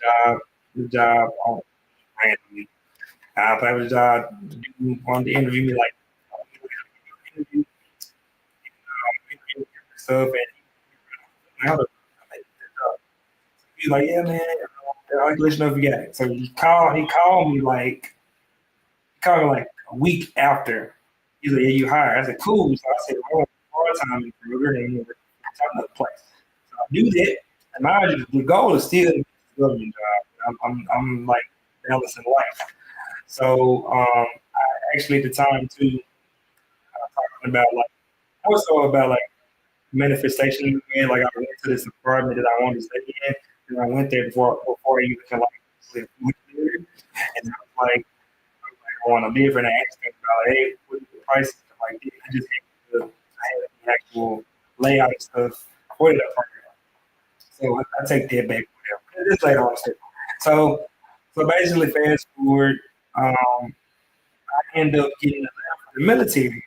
job randomly. I applied for the job, the dude wanted to interview me like interview, stuff and how to he's like, yeah, man, I like to let you know if you got it. So he called me like a week after. He's like, yeah, you hired. I said, cool. So I said, I want part-time recruiter and another place. So I do that. And mind you, the goal is still a government job. I'm like balancing life. So I actually at the time too, talking about like also about like manifestation. Man, like I went to this apartment that I wanted to stay in, and I went there before I even could like live there. And I was like, I want to live, and I asked them about, hey, what is the price? Like, I just had the actual layout and stuff for that apartment. So I take that back with them. It's later on. So basically, fast forward, I end up getting a letter from the military.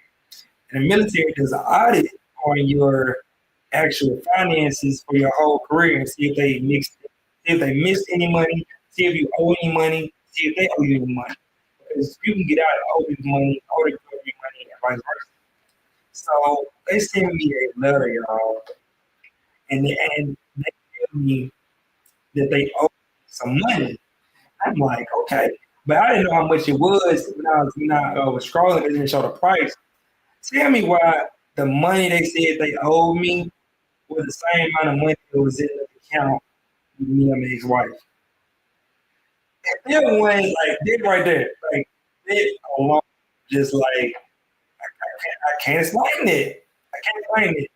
And the military does an audit on your actual finances for your whole career and see if they missed any money, see if you owe any money, see if they owe you any money. Because you can get out and owe you money, or they owe you money, and vice versa. So they send me a letter, y'all, and they tell me that they owe me some money. I'm like, okay, but I didn't know how much it was when I was scrolling. It didn't show the price. Tell me why the money they said they owed me was the same amount of money that was in the account with me and my ex-wife. That one, like, that right there, like, that alone, just like, I can't explain it. I can't explain it.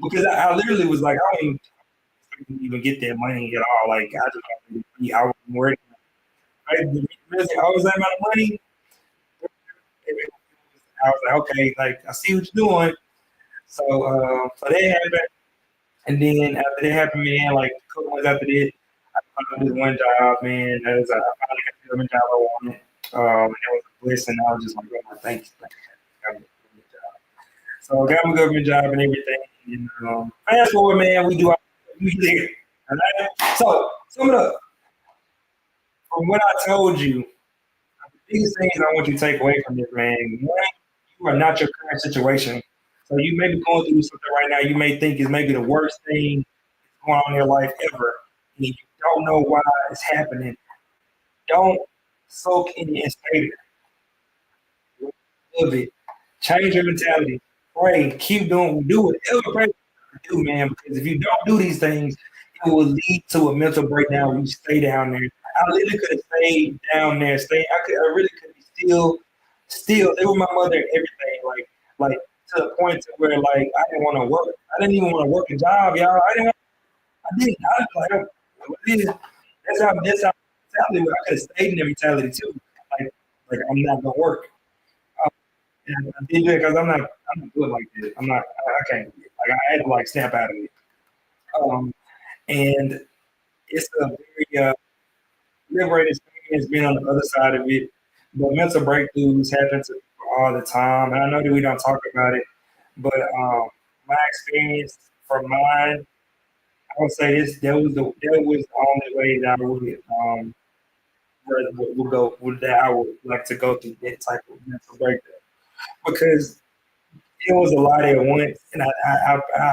Because I literally was like, I don't even get that money at all. Like, I just I was working. Right? I was that amount of money. I was like, okay, like, I see what you're doing. So that happened. And then after that happened, man, like a couple months after that, I found this one job, man. That was I finally got the government job I wanted. And it was a blessing. I was just like, oh my thanks. Like, I got my government job. So I got my government job and everything. And fast forward, man, we there. Right? So sum it up. From what I told you, the biggest things I want you to take away from this, man, one, you are not your current situation. So you may be going through something right now you may think is maybe the worst thing going on in your life ever, and you don't know why it's happening. Don't soak in it and stay there. Love it. Change your mentality. Pray. Keep doing. Do whatever pray you do, man. Because if you don't do these things, it will lead to a mental breakdown when you stay down there. I literally could have stayed down there. I really could be still. They were my mother and everything. Like to the point to where like I didn't want to work. I didn't even want to work a job, y'all. I didn't. I was like, what is it? That's how mentality. I could have stayed in that mentality too. Like I'm not gonna work. And I did that because I'm not good like this. I can't. Like I had to like snap out of it. Um, and it's a very liberating experience being on the other side of it. But mental breakthroughs happen to people all the time, and I know that we don't talk about it. But my experience from mine, I would say this: that was the only way that I would go that I would like to go through that type of mental breakdown because it was a lot at once, and I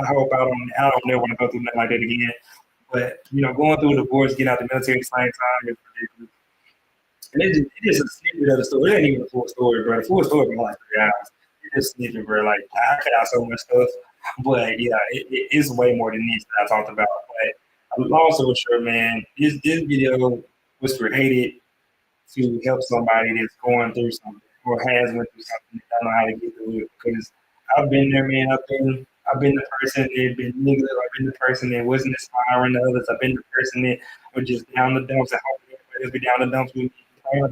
hope I don't never want to go through nothing like that again. But going through a divorce, getting out the military at the same time is ridiculous. And it is a snippet of the story. It ain't even a full story, bro. The full story is like 3 hours. It's just a snippet, bro. Like I cut out so much stuff, but yeah, it's way more than this that I talked about. But long story short, man, this video was created to help somebody that's going through something or has went through something that don't know how to get through it. Because I've been there, man. I've been the person that been negative. I've been the person that wasn't inspiring to others. I've been the person that was just down the dumps and hoping everybody else be down the dumps with me. I've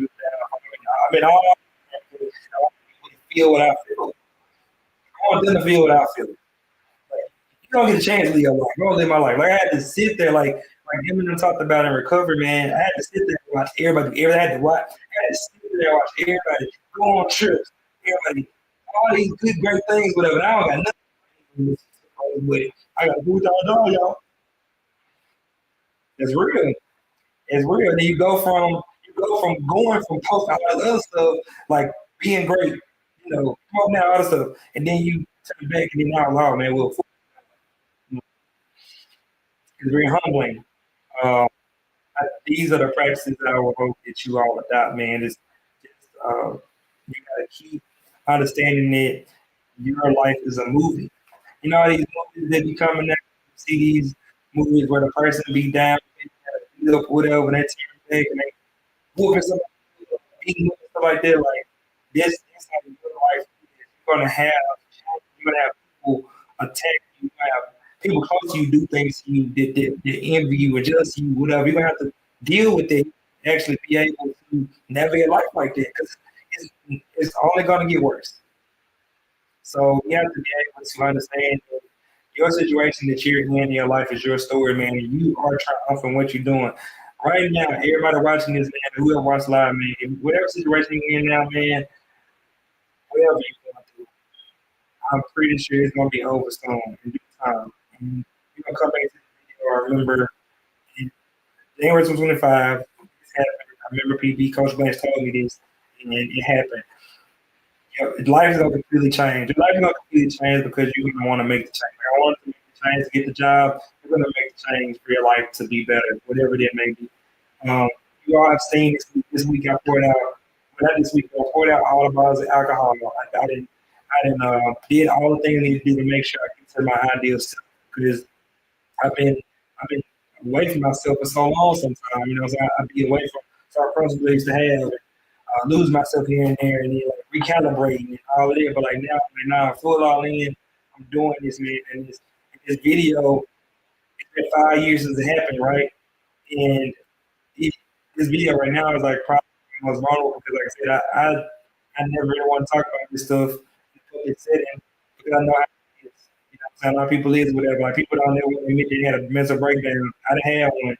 been all I want people to feel what I feel. I want them to feel what I feel. Like, you don't get a chance to live your life. I don't live my life. Like I had to sit there, like Eminem talked about in recovery, man. I had to sit there and watch everybody. I had to watch. I had to sit there and watch everybody go on trips. Everybody, all these good, great things, whatever. And I don't got nothing with it. I got to do what y'all do, y'all. It's real. It's real. Then you go from going from posting all this other stuff, like being great, promoting all this stuff, and then you turn back and then now, wow, man, well, it's very humbling. Um, these are the practices that I would hope that you all adopt, man. You gotta keep understanding that your life is a movie. You know these movies that be coming out, you see these movies where the person be down, beat up, whatever, and they tear back and they whooping somebody, beating up, stuff like that. Like this how your life is. You're gonna have people attack you. You're gonna have people close to you do things to you that envy you, adjust you, whatever. You're gonna have to deal with it. Actually, be able to navigate life like that because it's only gonna get worse. So you have to be able to understand that your situation that you're in your life is your story, man, and you are triumphant in what you're doing. Right now, everybody watching this, man, whoever watched live, man, whatever situation you're in now, man, whatever you're going through, I'm pretty sure it's going to be over soon in due time. And you're going to come back to the video. I remember in January 2025, this happened. I remember PB, Coach Blanche told me this, and it happened. Life is gonna completely change. Your life is gonna completely change because you're gonna want to make the change. I want to make the change to get the job. You're gonna make the change for your life to be better, whatever that may be. You all have seen this week. I poured out. Well, not this week. I poured out all the bottles of alcohol. I did all the things I need to do to make sure I get to my ideal self because I've been away from myself for so long. Sometimes, so I'd be away from certain principles I used to have lose myself here and there and then like recalibrating and all of that. But like now, I'm full all in. I'm doing this, man. And this video, it's been 5 years since it happened, right? And it, this video right now is like probably the most vulnerable because, like I said, I never really want to talk about this stuff in a public setting because I know how it is. A lot of people is whatever. Like people don't never admit they had a mental breakdown. I didn't have one.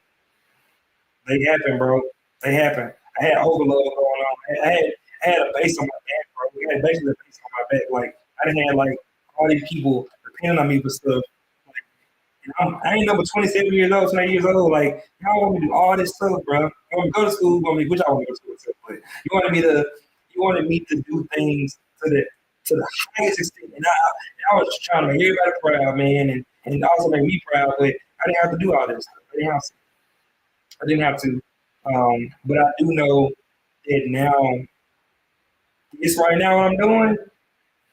They happen, bro. They happen. I had overload going on. I had a base on my back, bro. We had basically a base on my back. Like I didn't have like all these people depending on me for stuff. Like, I ain't number 27 years old, 20 years old. Like y'all want me to do all this stuff, bro. You want me to go to school? Which I want to go to school, but you wanted me to do things to the highest extent, and I was trying to make everybody proud, man, and also make me proud. But I didn't have to do all this stuff. I didn't have to. But I do know that now, this right now, what I'm doing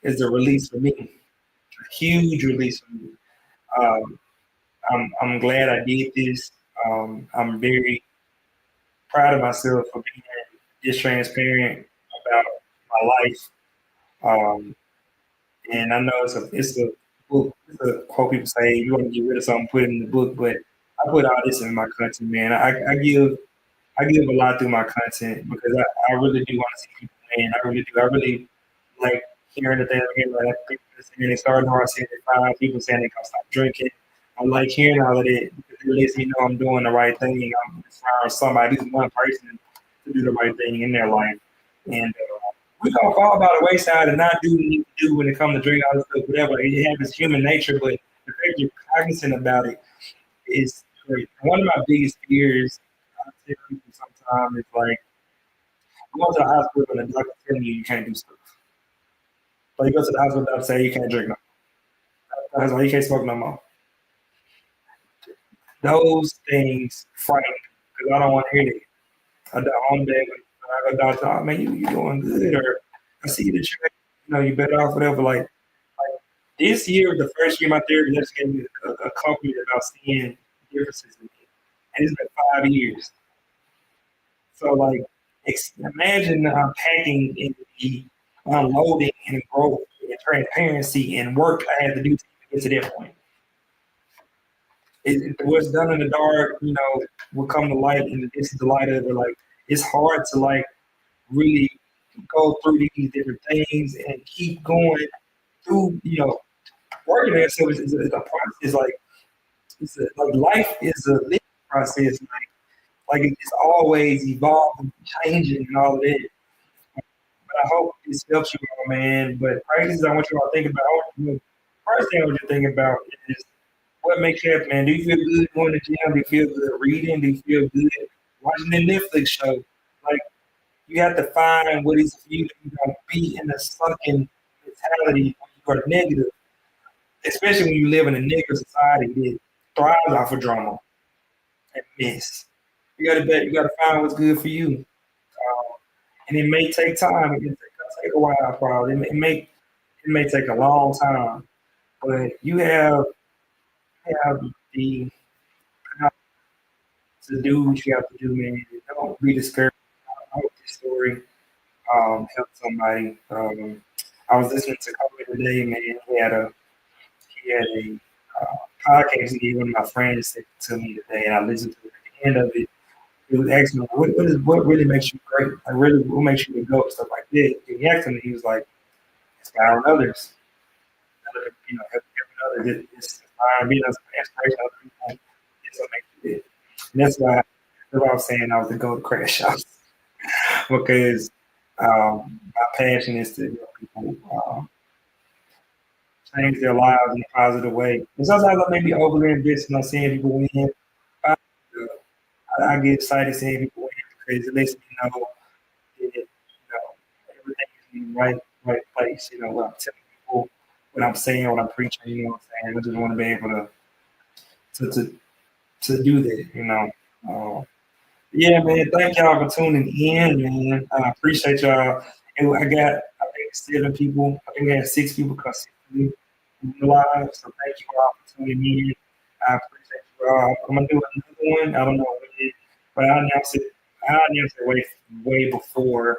is a release for me, a huge release for me. Um, I'm glad I did this. I'm very proud of myself for being this transparent about my life. Um, and I know it's a book. It's a quote people say you want to get rid of something, put it in the book. But I put all this in my content, man. I give a lot through my content because I really do want to see people win. I really do. I really like hearing the things again, like people saying they started hard, saying they fine, people saying they gonna stop drinking. I like hearing all of that because it lets me know I'm doing the right thing. I'm inspiring somebody, at least one person, to do the right thing in their life. And we're gonna fall by the wayside and not do what we need to do when it comes to drinking all this stuff, whatever. It happens human nature, but the fact you're cognizant about it is great. One of my biggest fears I tell people sometimes is like going to the hospital and the doctor telling you you can't do stuff. Like you go to the hospital, the doctor say you can't drink no more. You can't smoke no more. Those things frighten me because I don't want to hear that. I don't want that when I go doctor, oh, man, you doing good, or I see that you better off, whatever. Like this year, the first year of my therapy, just gave me a compliment about seeing differences in me, and it's been 5 years. So like, imagine unpacking and the unloading and growth and transparency and work I had to do to get to that point. What's done in the dark, will come to light, and this is the light of it. Like it's hard to like really go through these different things and keep going through. Working on yourself is a process. Like like life is a living process. Like it's always evolving, changing, and all of that. But I hope this helps you all, man. But practices, I want you all to think about. First thing I want you to think about is what makes you happy, man. Do you feel good going to the gym? Do you feel good reading? Do you feel good watching the Netflix show? Like you have to find what is for you to be in a sunken mentality when you are negative, especially when you live in a negative society that thrives off of drama and mess. You gotta find what's good for you. And it may take time. It may take a while, probably. It may take a long time. But you have the power to do what you have to do, man. Don't be discouraged. I hope this story helped somebody. I was listening to Kobe today, man. He had a podcast he did. One of my friends said to me today, and I listened to it. At the end of it, he was asking me, what really makes you great? Like, really, what makes you go? Stuff like that. And he asked him, he was like, inspiring others. Helping others. It's inspiring, being an inspiration to other people. It's what makes you good. And that's why I was saying I was to go to Crashouts because my passion is to help people change their lives in a positive way. And sometimes I may be overly invested in seeing people win. I get excited seeing people win because it lets me know that everything is in the right place. What I'm telling people, what I'm saying, what I'm preaching. What I'm saying. I just want to be able to to, to do that. Yeah, man. Thank y'all for tuning in, man. I appreciate y'all. And I got, I think, 7 people. I think I had 6 people consistently live. So thank you all for tuning in. I appreciate you all. I'm gonna do another one. I don't know when it is, but I announced it. I announced it way before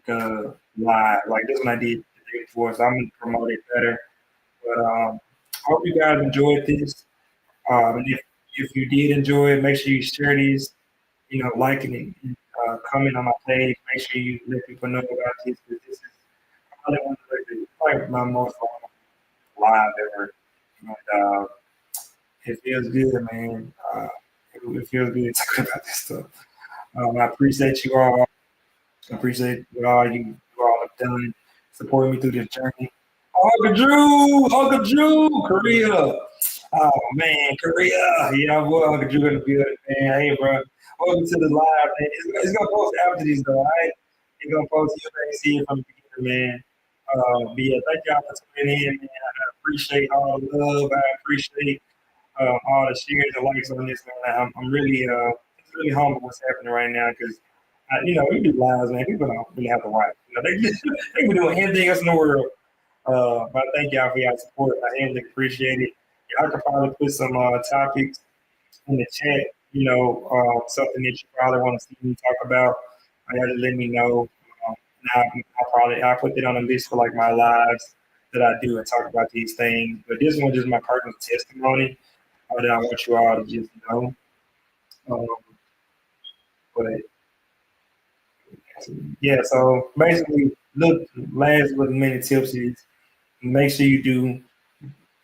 the live. Like this one I did the day before, so I'm gonna promote it better. But I hope you guys enjoyed this. And if you did enjoy it, make sure you share these, liking it, and comment on my page. Make sure you let people know about this because this is probably one of like my most live ever. And, it feels good, man. It feels good talking about this stuff. I appreciate you all. I appreciate what all have done, supporting me through this journey. Uncle Drew, Korea. Oh man, Korea. Yeah, boy, Uncle Drew in the building, man. Hey, bro. Welcome to the live, man. It's gonna post after this, though, all right? It's gonna post. You can see it from the beginning, man. But yeah, thank y'all for tuning in, man. I appreciate all the love. I appreciate all the shares and likes on this, man. I'm really, it's really humble what's happening right now because, we do lives, man. People don't really have to watch. They can be doing anything else in the world. But thank y'all for your support. I really appreciate it. Y'all could probably put some topics in the chat, something that you probably want to see me talk about. Y'all just let me know. Now I'll put that on a list for like my lives that I do and talk about these things. But this one just my personal testimony that I want you all to just know. Um, but yeah, so basically, last little minute tips is make sure you do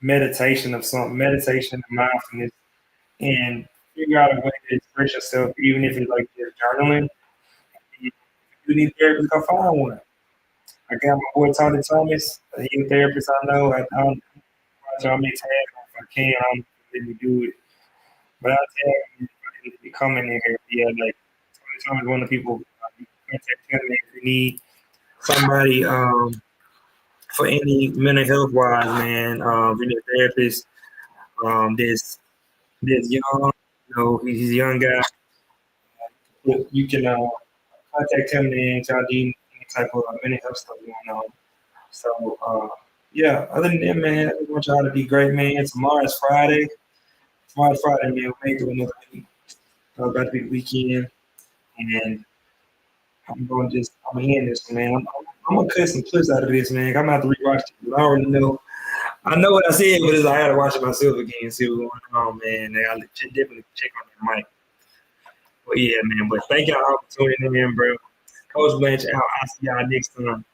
meditation and mindfulness, and figure out a way to express yourself, even if it's like just journaling. If you need therapy, go find one. I got my boy Tony Thomas, he's a therapist I know. I don't try to make time if I can. I don't let me do it. But I'll tell you, if you come in here, yeah, like Tony Thomas is one of the people you can contact him if you need somebody for any mental health wise, man. You need a therapist that's young know, he's a young guy. You can contact him and y'all need any type of mental health stuff going on. So, yeah, other than that, man, I want y'all to be great, man. Tomorrow's Friday. Tomorrow's Friday, man. We may do another week. About to be the weekend. And I'm gonna end this, man. I'm gonna cut some clips out of this, man. I'm gonna have to rewatch it. I already know. I know what I said, but I gotta watch it myself again and see what's going on, man. I gotta definitely check on that mic. But yeah, man. But thank y'all for tuning in, bro. Coach Blanche out. I'll see y'all next time.